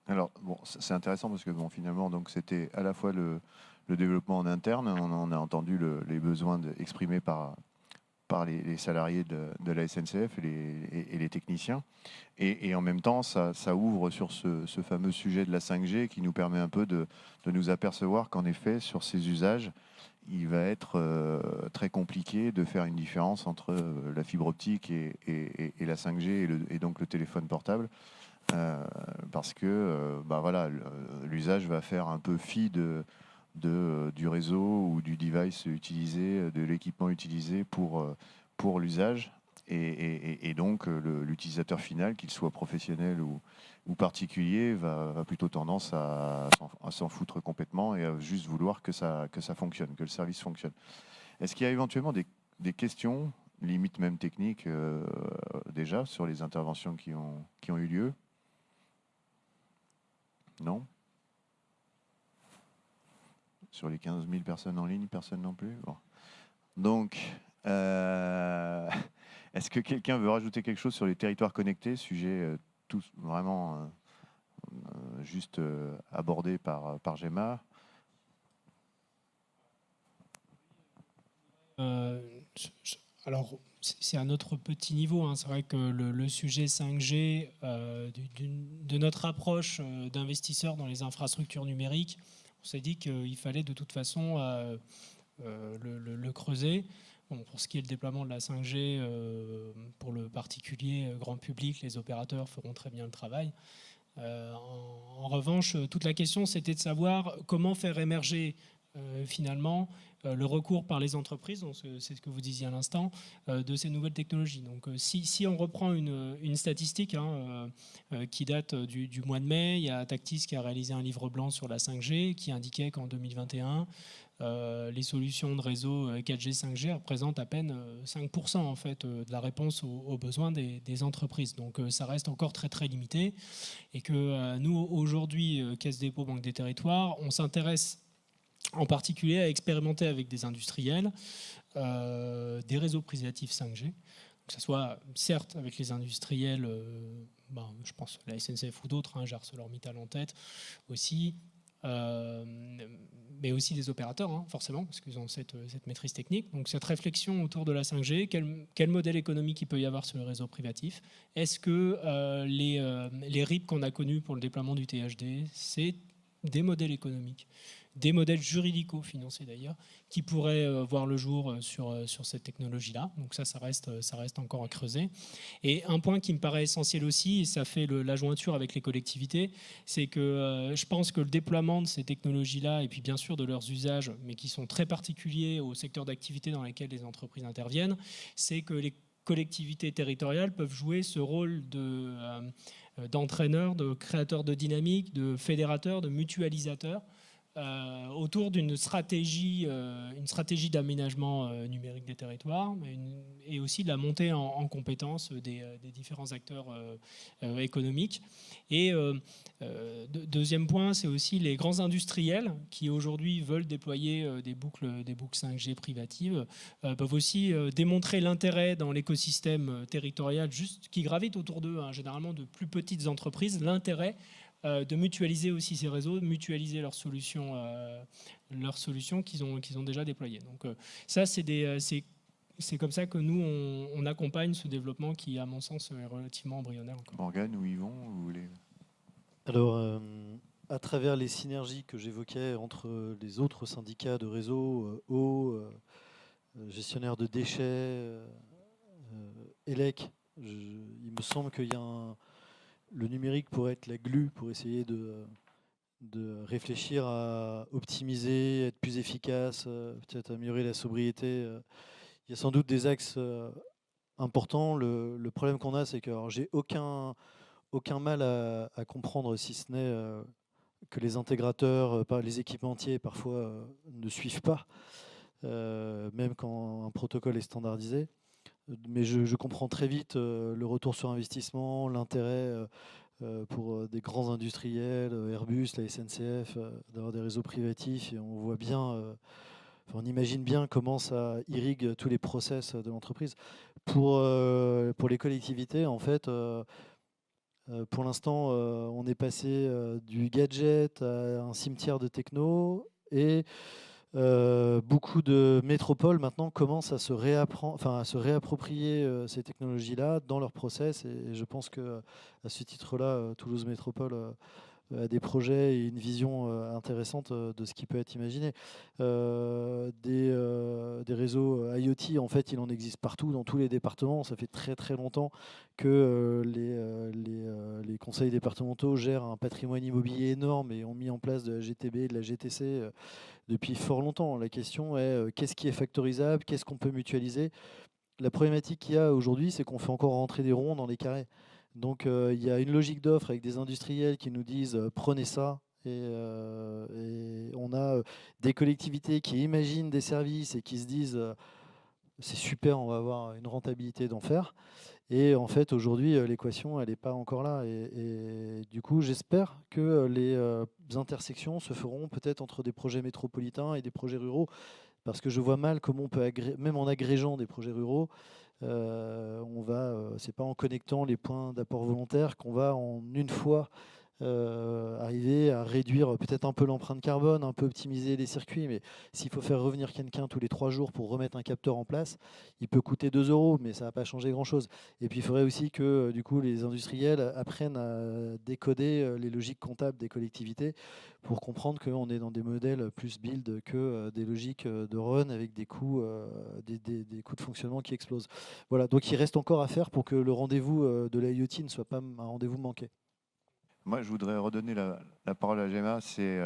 Alors, bon, c'est intéressant parce que bon, finalement, donc c'était à la fois le développement en interne, on a entendu les besoins exprimés par les salariés de la SNCF et les techniciens. Et en même temps, ça ouvre sur ce fameux sujet de la 5G qui nous permet un peu de nous apercevoir qu'en effet, sur ces usages, il va être très compliqué de faire une différence entre la fibre optique et la 5G et donc le téléphone portable. Parce que bah voilà, l'usage va faire un peu fi du réseau ou du device utilisé, de l'équipement utilisé pour l'usage. Et donc, l'utilisateur final, qu'il soit professionnel ou particulier, va plutôt tendance à s'en foutre complètement et à juste vouloir que ça fonctionne, que le service fonctionne. Est-ce qu'il y a éventuellement des questions, limite même techniques, déjà, sur les interventions qui ont eu lieu? Non? Sur les 15 000 personnes en ligne, personne non plus? Bon. Donc, est-ce que quelqu'un veut rajouter quelque chose sur les territoires connectés, sujet tous vraiment juste abordé par Gemma? Alors, c'est à notre petit niveau. Hein. C'est vrai que le sujet 5G, de notre approche d'investisseurs dans les infrastructures numériques, on s'est dit qu'il fallait de toute façon le creuser. Bon, pour ce qui est le déploiement de la 5G, pour le particulier grand public, les opérateurs feront très bien le travail. En revanche, toute la question, c'était de savoir comment faire émerger finalement le recours par les entreprises, c'est ce que vous disiez à l'instant, de ces nouvelles technologies. Donc si on reprend une statistique qui date du mois de mai, il y a Tactis qui a réalisé un livre blanc sur la 5G qui indiquait qu'en 2021, les solutions de réseau 4G, 5G représentent à peine 5% en fait, de la réponse aux besoins des entreprises. Donc ça reste encore très très limité et que nous aujourd'hui, Caisse des Dépôts, Banque des Territoires, on s'intéresse en particulier à expérimenter avec des industriels des réseaux privatifs 5G, que ce soit certes avec les industriels, je pense la SNCF ou d'autres, j'ai ArcelorMittal en tête aussi, mais aussi des opérateurs, forcément, parce qu'ils ont cette maîtrise technique. Donc cette réflexion autour de la 5G, quel modèle économique il peut y avoir sur le réseau privatif? Est-ce que les RIP qu'on a connus pour le déploiement du THD, c'est des modèles économiques, des modèles juridico-financiers d'ailleurs, qui pourraient voir le jour sur cette technologie-là. Donc ça reste encore à creuser. Et un point qui me paraît essentiel aussi, et ça fait la jointure avec les collectivités, c'est que je pense que le déploiement de ces technologies-là, et puis bien sûr de leurs usages, mais qui sont très particuliers au secteur d'activité dans lesquels les entreprises interviennent, c'est que les collectivités territoriales peuvent jouer ce rôle d'entraîneurs, de créateurs de dynamique, de fédérateurs, de mutualisateurs autour d'une stratégie d'aménagement numérique des territoires et aussi de la montée en compétences des différents acteurs économiques. Et deuxième point, c'est aussi les grands industriels qui aujourd'hui veulent déployer des boucles 5G privatives peuvent aussi démontrer l'intérêt dans l'écosystème territorial juste qui gravite autour d'eux, généralement de plus petites entreprises, l'intérêt de mutualiser aussi ces réseaux, de mutualiser leurs solutions qu'ils ont déjà déployées. Donc ça, c'est comme ça que nous, on accompagne ce développement qui, à mon sens, est relativement embryonnaire encore. Morgane ou Yvon, vous voulez? Alors, à travers les synergies que j'évoquais entre les autres syndicats de réseau, eau, gestionnaires de déchets, ELEC, il me semble qu'il y a le numérique pourrait être la glu pour essayer de réfléchir à optimiser, être plus efficace, peut-être améliorer la sobriété. Il y a sans doute des axes importants. Le problème qu'on a, c'est que j'ai aucun mal à comprendre, si ce n'est que les intégrateurs, les équipementiers, parfois ne suivent pas, même quand un protocole est standardisé. Mais je comprends très vite le retour sur investissement, l'intérêt pour des grands industriels, Airbus, la SNCF, d'avoir des réseaux privatifs. Et on voit bien, on imagine bien comment ça irrigue tous les process de l'entreprise. Pour les collectivités, en fait, pour l'instant, on est passé du gadget à un cimetière de techno et beaucoup de métropoles maintenant commencent à se réapproprier ces technologies-là dans leurs process et je pense que à ce titre-là, Toulouse Métropole a des projets et une vision intéressante de ce qui peut être imaginé. Des réseaux IoT, en fait, il en existe partout, dans tous les départements. Ça fait très très longtemps que les conseils départementaux gèrent un patrimoine immobilier énorme et ont mis en place de la GTB, de la GTC depuis fort longtemps. La question est qu'est-ce qui est factorisable, qu'est-ce qu'on peut mutualiser. La problématique qu'il y a aujourd'hui, c'est qu'on fait encore rentrer des ronds dans les carrés. Donc il y a une logique d'offre avec des industriels qui nous disent prenez ça. Et on a des collectivités qui imaginent des services et qui se disent c'est super, on va avoir une rentabilité d'en faire. Et en fait, aujourd'hui, l'équation, elle n'est pas encore là. Et du coup, j'espère que les intersections se feront peut-être entre des projets métropolitains et des projets ruraux. Parce que je vois mal comment on peut, même en agrégeant des projets ruraux, c'est pas en connectant les points d'apport volontaire qu'on va en une fois arriver à réduire peut-être un peu l'empreinte carbone, un peu optimiser les circuits, mais s'il faut faire revenir quelqu'un tous les 3 jours pour remettre un capteur en place, il peut coûter 2 euros, mais ça va pas changer grand-chose. Et puis il faudrait aussi que du coup les industriels apprennent à décoder les logiques comptables des collectivités pour comprendre qu'on est dans des modèles plus build que des logiques de run avec des coûts, des coûts de fonctionnement qui explosent. Voilà, donc il reste encore à faire pour que le rendez-vous de la IoT ne soit pas un rendez-vous manqué. Moi, je voudrais redonner la parole à Gemma. C'est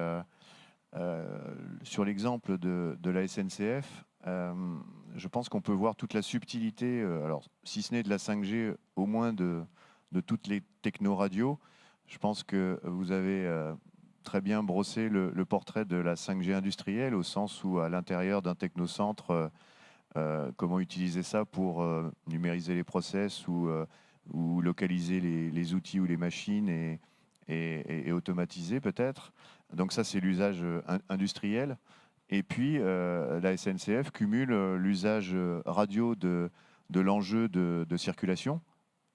sur l'exemple de la SNCF. Je pense qu'on peut voir toute la subtilité, alors si ce n'est de la 5G, au moins de toutes les techno-radios. Je pense que vous avez très bien brossé le portrait de la 5G industrielle, au sens où à l'intérieur d'un technocentre, comment utiliser ça pour numériser les process ou localiser les outils ou les machines et automatiser peut-être. Donc ça, c'est l'usage industriel. Et puis, la SNCF cumule l'usage radio de l'enjeu de circulation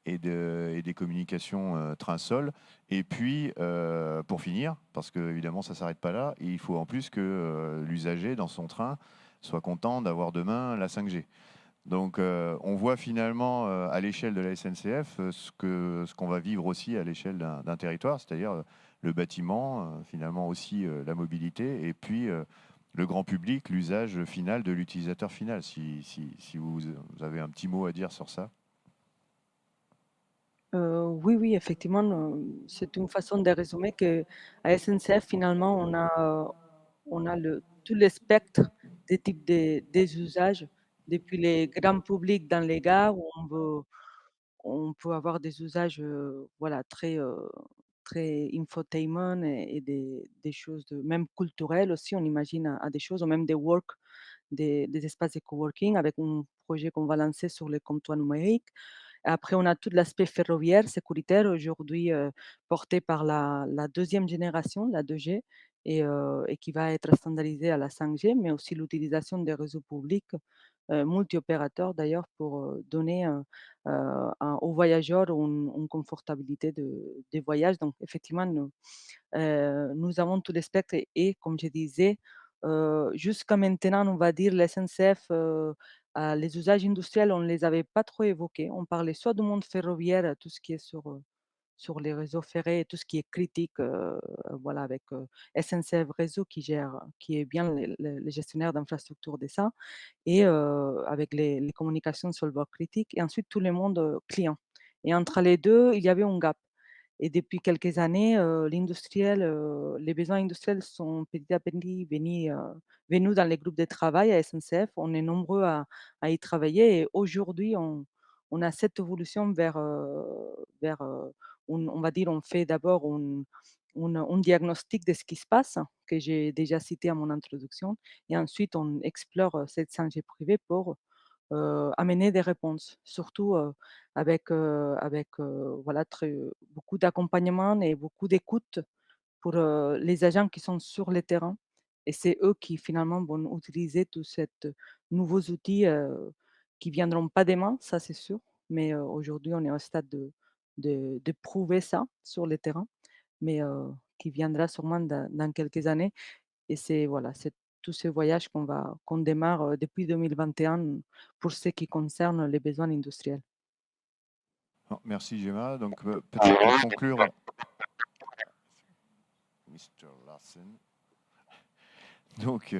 et des communications train-sol. Et puis, pour finir, parce que évidemment ça ne s'arrête pas là, il faut en plus que l'usager dans son train soit content d'avoir demain la 5G. Donc on voit finalement à l'échelle de la SNCF ce qu'on va vivre aussi à l'échelle d'un territoire, c'est-à-dire le bâtiment, finalement aussi la mobilité, et puis le grand public, l'usage final de l'utilisateur final. Si vous avez un petit mot à dire sur ça. Oui, oui, effectivement, c'est une façon de résumer qu'à SNCF, finalement, on a tout le spectre des types des usages, depuis les grands publics dans les gares, où on peut avoir des usages voilà, très infotainment et des choses même culturelles aussi, on imagine à des choses, ou même des espaces de coworking avec un projet qu'on va lancer sur les comptoirs numériques. Après, on a tout l'aspect ferroviaire, sécuritaire, aujourd'hui porté par la deuxième génération, la 2G, et qui va être standardisée à la 5G, mais aussi l'utilisation des réseaux publics, multi-opérateurs d'ailleurs, pour donner aux voyageurs une confortabilité des voyages. Donc, effectivement, nous avons tout le spectre comme je disais, jusqu'à maintenant, on va dire, la SNCF, les usages industriels, on ne les avait pas trop évoqués. On parlait soit du monde ferroviaire, tout ce qui est sur les réseaux ferrés, tout ce qui est critique, voilà, avec SNCF Réseau qui est bien le gestionnaire d'infrastructure de ça, et avec les communications sur le bord critique, et ensuite tout le monde client. Et entre les deux, il y avait un gap. Et depuis quelques années, les besoins industriels sont petit à petit venus dans les groupes de travail à SNCF. On est nombreux à y travailler, et aujourd'hui, on a cette évolution vers on va dire, on fait d'abord un diagnostic de ce qui se passe, que j'ai déjà cité à mon introduction, et ensuite on explore cette 5G privée pour amener des réponses, surtout avec voilà, beaucoup d'accompagnement et beaucoup d'écoute pour les agents qui sont sur le terrain. Et c'est eux qui finalement vont utiliser tous ces nouveaux outils qui viendront pas demain, ça c'est sûr. Mais aujourd'hui, on est au stade de prouver ça sur le terrain, mais qui viendra sûrement dans quelques années. Et c'est voilà, c'est tous ces voyages qu'on démarre depuis 2021 pour ce qui concerne les besoins industriels. Merci Gemma. Donc peut-être pour conclure, Mr. Larsen. Donc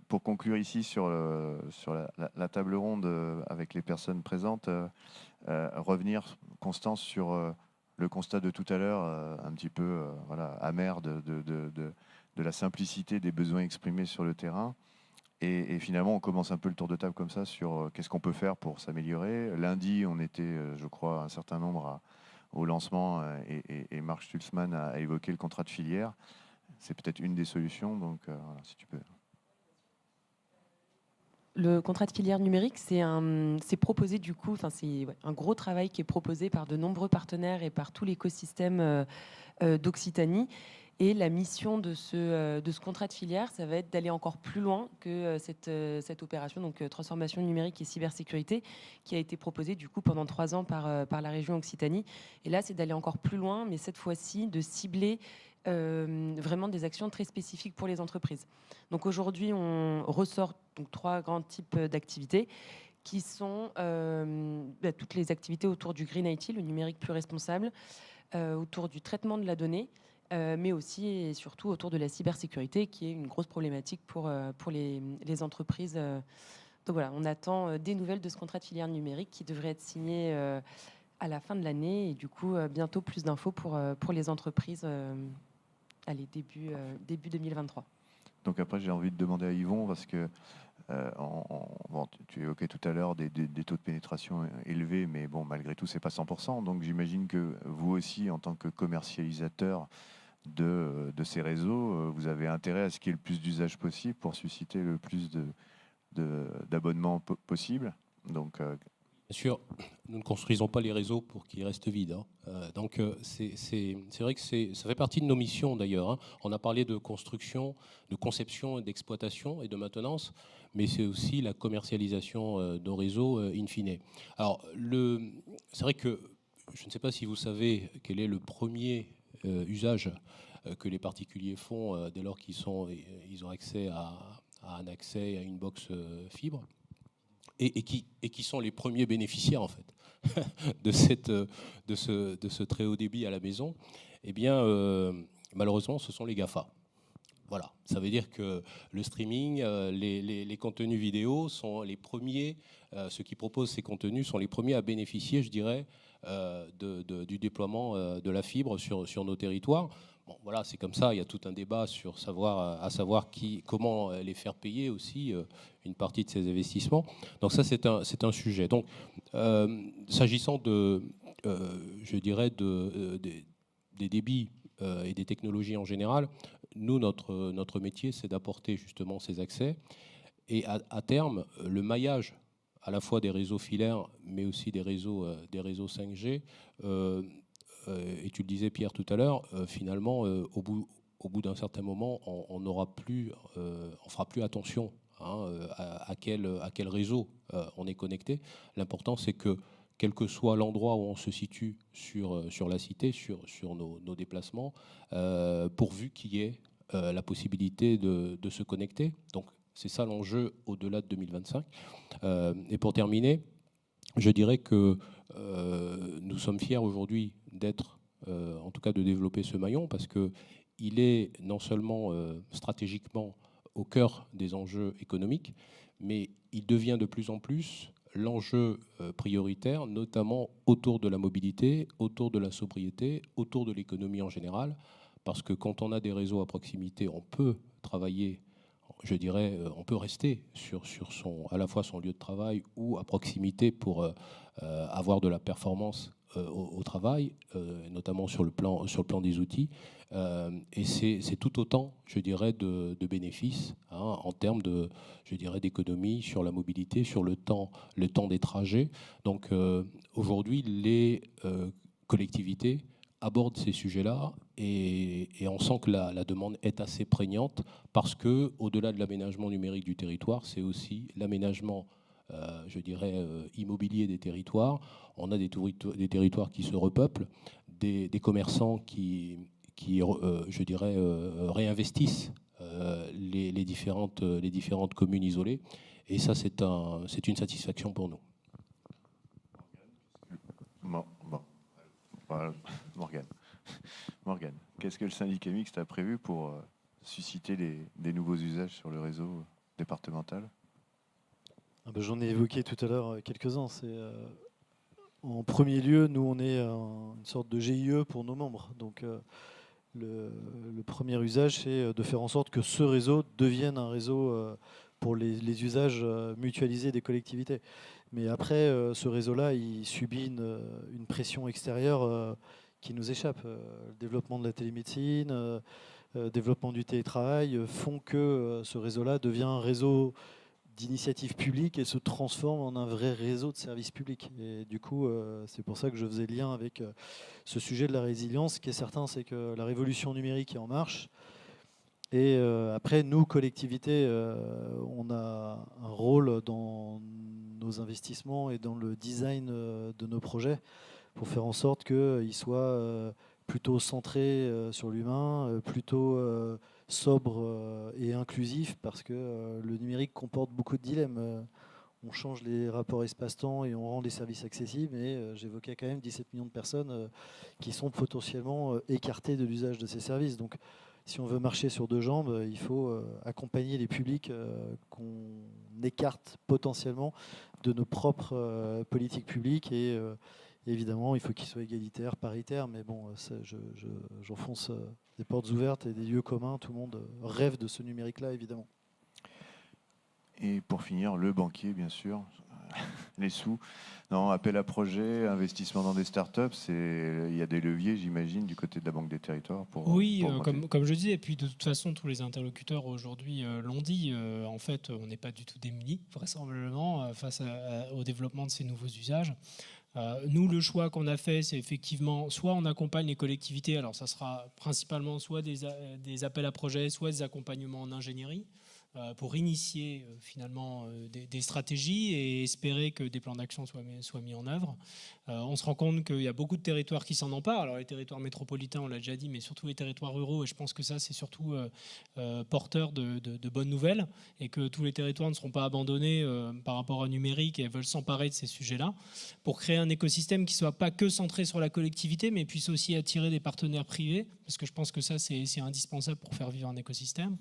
pour conclure ici sur la table ronde avec les personnes présentes, revenir, Constance, sur le constat de tout à l'heure, un petit peu voilà, amer de la simplicité des besoins exprimés sur le terrain. Et finalement, on commence un peu le tour de table comme ça sur qu'est-ce qu'on peut faire pour s'améliorer. Lundi, on était, je crois, un certain nombre au lancement et Marc Stulzmann a évoqué le contrat de filière. C'est peut-être une des solutions, donc voilà, si tu peux. Le contrat de filière numérique, c'est proposé du coup, c'est un gros travail qui est proposé par de nombreux partenaires et par tout l'écosystème d'Occitanie. Et la mission de ce contrat de filière, ça va être d'aller encore plus loin que cette opération, donc transformation numérique et cybersécurité, qui a été proposée du coup pendant 3 ans par la région Occitanie. Et là, c'est d'aller encore plus loin, mais cette fois-ci de cibler vraiment des actions très spécifiques pour les entreprises. Donc aujourd'hui, on ressort donc 3 grands types d'activités qui sont toutes les activités autour du Green IT, le numérique plus responsable, autour du traitement de la donnée, mais aussi et surtout autour de la cybersécurité, qui est une grosse problématique pour les entreprises. Donc voilà, on attend des nouvelles de ce contrat de filière numérique qui devrait être signé à la fin de l'année, et du coup bientôt plus d'infos pour les entreprises début 2023. Donc après, j'ai envie de demander à Yvon, parce que bon, tu évoquais tout à l'heure des taux de pénétration élevés, mais bon, malgré tout, c'est pas 100%. Donc j'imagine que vous aussi, en tant que commercialisateur de ces réseaux, vous avez intérêt à ce qu'il y ait le plus d'usage possible pour susciter le plus d'abonnements possible. Donc, Bien sûr, nous ne construisons pas les réseaux pour qu'ils restent vides, hein. Donc c'est vrai que ça fait partie de nos missions d'ailleurs, hein. On a parlé de construction, de conception, d'exploitation et de maintenance, mais c'est aussi la commercialisation de réseaux in fine. Alors c'est vrai que je ne sais pas si vous savez quel est le premier usage que les particuliers font dès lors qu'ils ont accès à un accès à une box fibre. Et qui sont les premiers bénéficiaires en fait de ce très haut débit à la maison, eh bien malheureusement ce sont les GAFA. Voilà, ça veut dire que le streaming, les contenus vidéo sont les premiers, ceux qui proposent ces contenus sont les premiers à bénéficier, je dirais, du déploiement de la fibre sur nos territoires. Bon, voilà, c'est comme ça. Il y a tout un débat sur savoir comment les faire payer aussi une partie de ces investissements. Donc ça, c'est un sujet. Donc, s'agissant je dirais, des débits et des technologies en général, nous, notre métier, c'est d'apporter justement ces accès. Et à terme, le maillage à la fois des réseaux filaires, mais aussi des réseaux 5G, et tu le disais Pierre tout à l'heure, finalement, au bout d'un certain moment, on fera plus attention à quel réseau on est connecté. L'important, c'est que quel que soit l'endroit où on se situe sur la cité, sur nos déplacements, pourvu qu'il y ait la possibilité de se connecter. Donc c'est ça l'enjeu au-delà de 2025. Et pour terminer, je dirais que nous sommes fiers aujourd'hui en tout cas de développer ce maillon, parce qu'il est non seulement stratégiquement au cœur des enjeux économiques, mais il devient de plus en plus l'enjeu prioritaire, notamment autour de la mobilité, autour de la sobriété, autour de l'économie en général, parce que quand on a des réseaux à proximité, on peut travailler, je dirais, on peut rester sur à la fois son lieu de travail ou à proximité pour avoir de la performance au travail, notamment sur le plan des outils. Et c'est tout autant, je dirais, de bénéfices en termes je dirais, d'économie sur la mobilité, sur le temps des trajets. Donc aujourd'hui, les collectivités abordent ces sujets-là, et on sent que la demande est assez prégnante, parce que au-delà de l'aménagement numérique du territoire, c'est aussi l'aménagement je dirais, immobilier des territoires. On a des territoires qui se repeuplent, des commerçants qui je dirais, réinvestissent les différentes communes isolées. Et ça, c'est une satisfaction pour nous. Morgane, qu'est-ce que le syndicat mixte a prévu pour susciter des nouveaux usages sur le réseau départemental ? J'en ai évoqué tout à l'heure quelques-uns. En premier lieu, nous, on est une sorte de GIE pour nos membres. Donc, le premier usage, c'est de faire en sorte que ce réseau devienne un réseau pour les usages mutualisés des collectivités. Mais après, ce réseau-là, il subit une pression extérieure qui nous échappe. Le développement de la télémédecine, le développement du télétravail font que ce réseau-là devient un réseau d'initiatives publiques et se transforme en un vrai réseau de services publics. Et du coup, c'est pour ça que je faisais le lien avec ce sujet de la résilience. Ce qui est certain, c'est que la révolution numérique est en marche. Et après, nous, collectivités, on a un rôle dans nos investissements et dans le design de nos projets pour faire en sorte qu'ils soient plutôt centrés sur l'humain, plutôt sobre et inclusif, parce que le numérique comporte beaucoup de dilemmes. On change les rapports espace-temps et on rend les services accessibles. Et j'évoquais quand même 17 millions de personnes qui sont potentiellement écartées de l'usage de ces services. Donc, si on veut marcher sur deux jambes, il faut accompagner les publics qu'on écarte potentiellement de nos propres politiques publiques. Et évidemment, il faut qu'ils soient égalitaires, paritaires. Mais bon, j'enfonce des portes ouvertes et des lieux communs. Tout le monde rêve de ce numérique-là, évidemment. Et pour finir, le banquier, bien sûr, les sous. Non, appel à projet, investissement dans des startups, il y a des leviers, j'imagine, du côté de la Banque des Territoires. Oui, comme je disais, et puis de toute façon, tous les interlocuteurs aujourd'hui l'ont dit, en fait, on n'est pas du tout démunis, vraisemblablement, face au développement de ces nouveaux usages. Nous, le choix qu'on a fait, c'est effectivement, soit on accompagne les collectivités, alors ça sera principalement soit des appels à projets, soit des accompagnements en ingénierie, pour initier finalement des stratégies et espérer que des plans d'action soient mis en œuvre. On se rend compte qu'il y a beaucoup de territoires qui s'en emparent. Alors les territoires métropolitains, on l'a déjà dit, mais surtout les territoires ruraux. Et je pense que ça, c'est surtout porteur de bonnes nouvelles et que tous les territoires ne seront pas abandonnés par rapport au numérique et veulent s'emparer de ces sujets-là pour créer un écosystème qui ne soit pas que centré sur la collectivité, mais puisse aussi attirer des partenaires privés, parce que je pense que ça, c'est indispensable pour faire vivre un écosystème.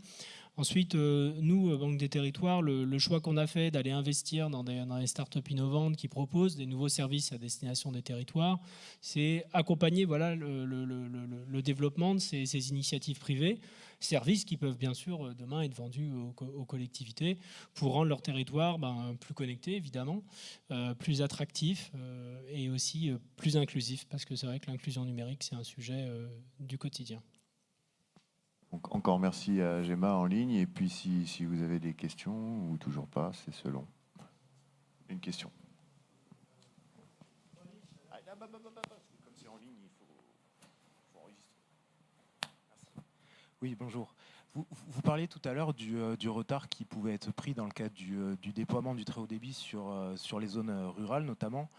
Ensuite, nous, Banque des Territoires, le choix qu'on a fait d'aller investir dans des startups innovantes qui proposent des nouveaux services à destination des territoires, c'est accompagner le développement de ces initiatives privées, services qui peuvent bien sûr demain être vendus aux collectivités pour rendre leur territoire plus connecté, évidemment, plus attractif et aussi plus inclusif, parce que c'est vrai que l'inclusion numérique, c'est un sujet du quotidien. Donc, encore merci à Gemma en ligne. Et puis, si vous avez des questions ou toujours pas, c'est selon. Une question. Comme c'est en ligne, il faut enregistrer. Merci. Oui, bonjour. Vous parliez tout à l'heure du retard qui pouvait être pris dans le cadre du déploiement du très haut débit sur les zones rurales notamment.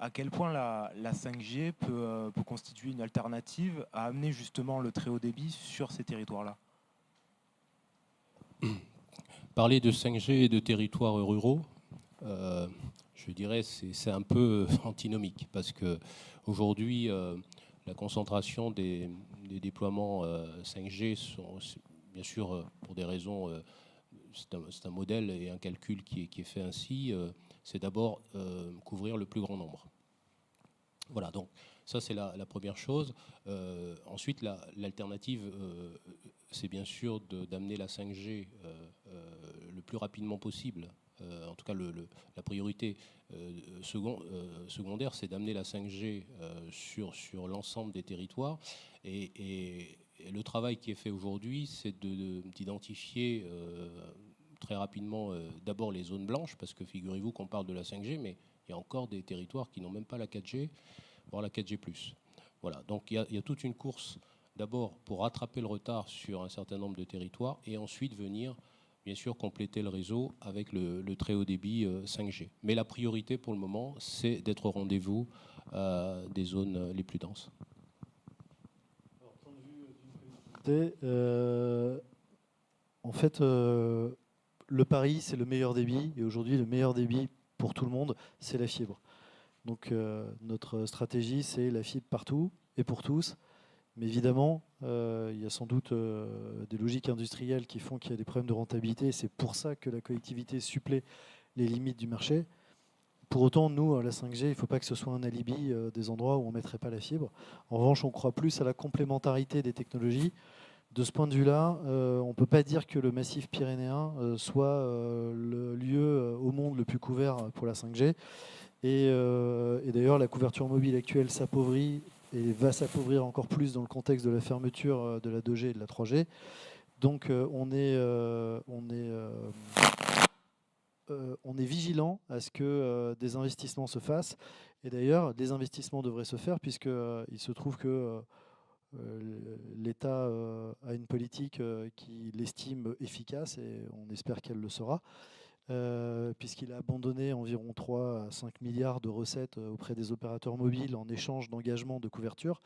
À quel point la 5G peut constituer une alternative à amener justement le très haut débit sur ces territoires-là? Parler de 5G et de territoires ruraux, je dirais c'est un peu antinomique, parce qu'aujourd'hui, la concentration des déploiements 5G sont, bien sûr, pour des raisons, c'est un modèle et un calcul qui est fait ainsi, c'est d'abord couvrir le plus grand nombre. Voilà, donc ça c'est la première chose. Ensuite, l'alternative, c'est bien sûr d'amener la 5G le plus rapidement possible. En tout cas, la priorité secondaire, c'est d'amener la 5G sur l'ensemble des territoires. Et le travail qui est fait aujourd'hui, c'est d'identifier très rapidement d'abord les zones blanches, parce que figurez-vous qu'on parle de la 5G, mais il y a encore des territoires qui n'ont même pas la 4G, voire la 4G+. Voilà, donc il y a toute une course d'abord pour rattraper le retard sur un certain nombre de territoires et ensuite venir, bien sûr, compléter le réseau avec le très haut débit 5G. Mais la priorité pour le moment, c'est d'être au rendez-vous des zones les plus denses. Alors, point de vue en fait, le pari, c'est le meilleur débit. Et aujourd'hui, le meilleur débit pour tout le monde, c'est la fibre. Donc, notre stratégie, c'est la fibre partout et pour tous. Mais évidemment, il y a sans doute des logiques industrielles qui font qu'il y a des problèmes de rentabilité. C'est pour ça que la collectivité supplée les limites du marché. Pour autant, nous, à la 5G, il ne faut pas que ce soit un alibi des endroits où on ne mettrait pas la fibre. En revanche, on croit plus à la complémentarité des technologies. De ce point de vue-là, on ne peut pas dire que le massif pyrénéen soit le lieu au monde le plus couvert pour la 5G. Et d'ailleurs, la couverture mobile actuelle s'appauvrit et va s'appauvrir encore plus dans le contexte de la fermeture de la 2G et de la 3G. Donc on est on est vigilant à ce que des investissements se fassent. Et d'ailleurs, des investissements devraient se faire puisqu'il se trouve que l'État a une politique qu'il estime efficace et on espère qu'elle le sera. Puisqu'il a abandonné environ 3 à 5 milliards de recettes auprès des opérateurs mobiles en échange d'engagements de couverture.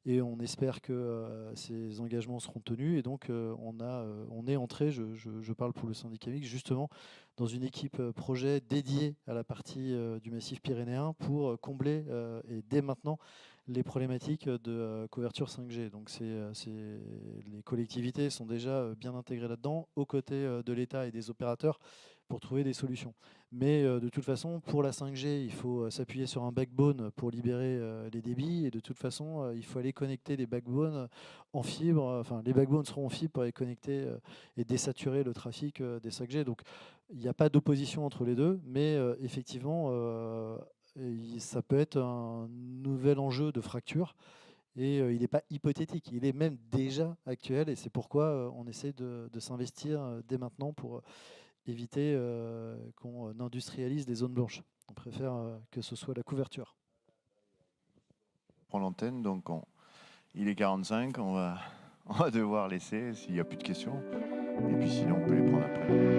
Et on espère que ces engagements seront tenus. Et donc, on est entré, je parle pour le syndicat mixte, justement, dans une équipe projet dédiée à la partie du massif pyrénéen pour combler, et dès maintenant, les problématiques de couverture 5G. Donc, les collectivités sont déjà bien intégrées là-dedans, aux côtés de l'État et des opérateurs, pour trouver des solutions. Mais de toute façon, pour la 5G, il faut s'appuyer sur un backbone pour libérer les débits. Et de toute façon, il faut aller connecter les backbones en fibre. Enfin, les backbones seront en fibre pour aller connecter et désaturer le trafic des 5G. Donc, il n'y a pas d'opposition entre les deux. Mais effectivement, ça peut être un nouvel enjeu de fracture. Et il n'est pas hypothétique, il est même déjà actuel. Et c'est pourquoi on essaie de s'investir dès maintenant pour éviter qu'on industrialise des zones blanches. On préfère que ce soit la couverture. On prend l'antenne, donc il est 45, on va devoir laisser s'il n'y a plus de questions. Et puis sinon, on peut les prendre après.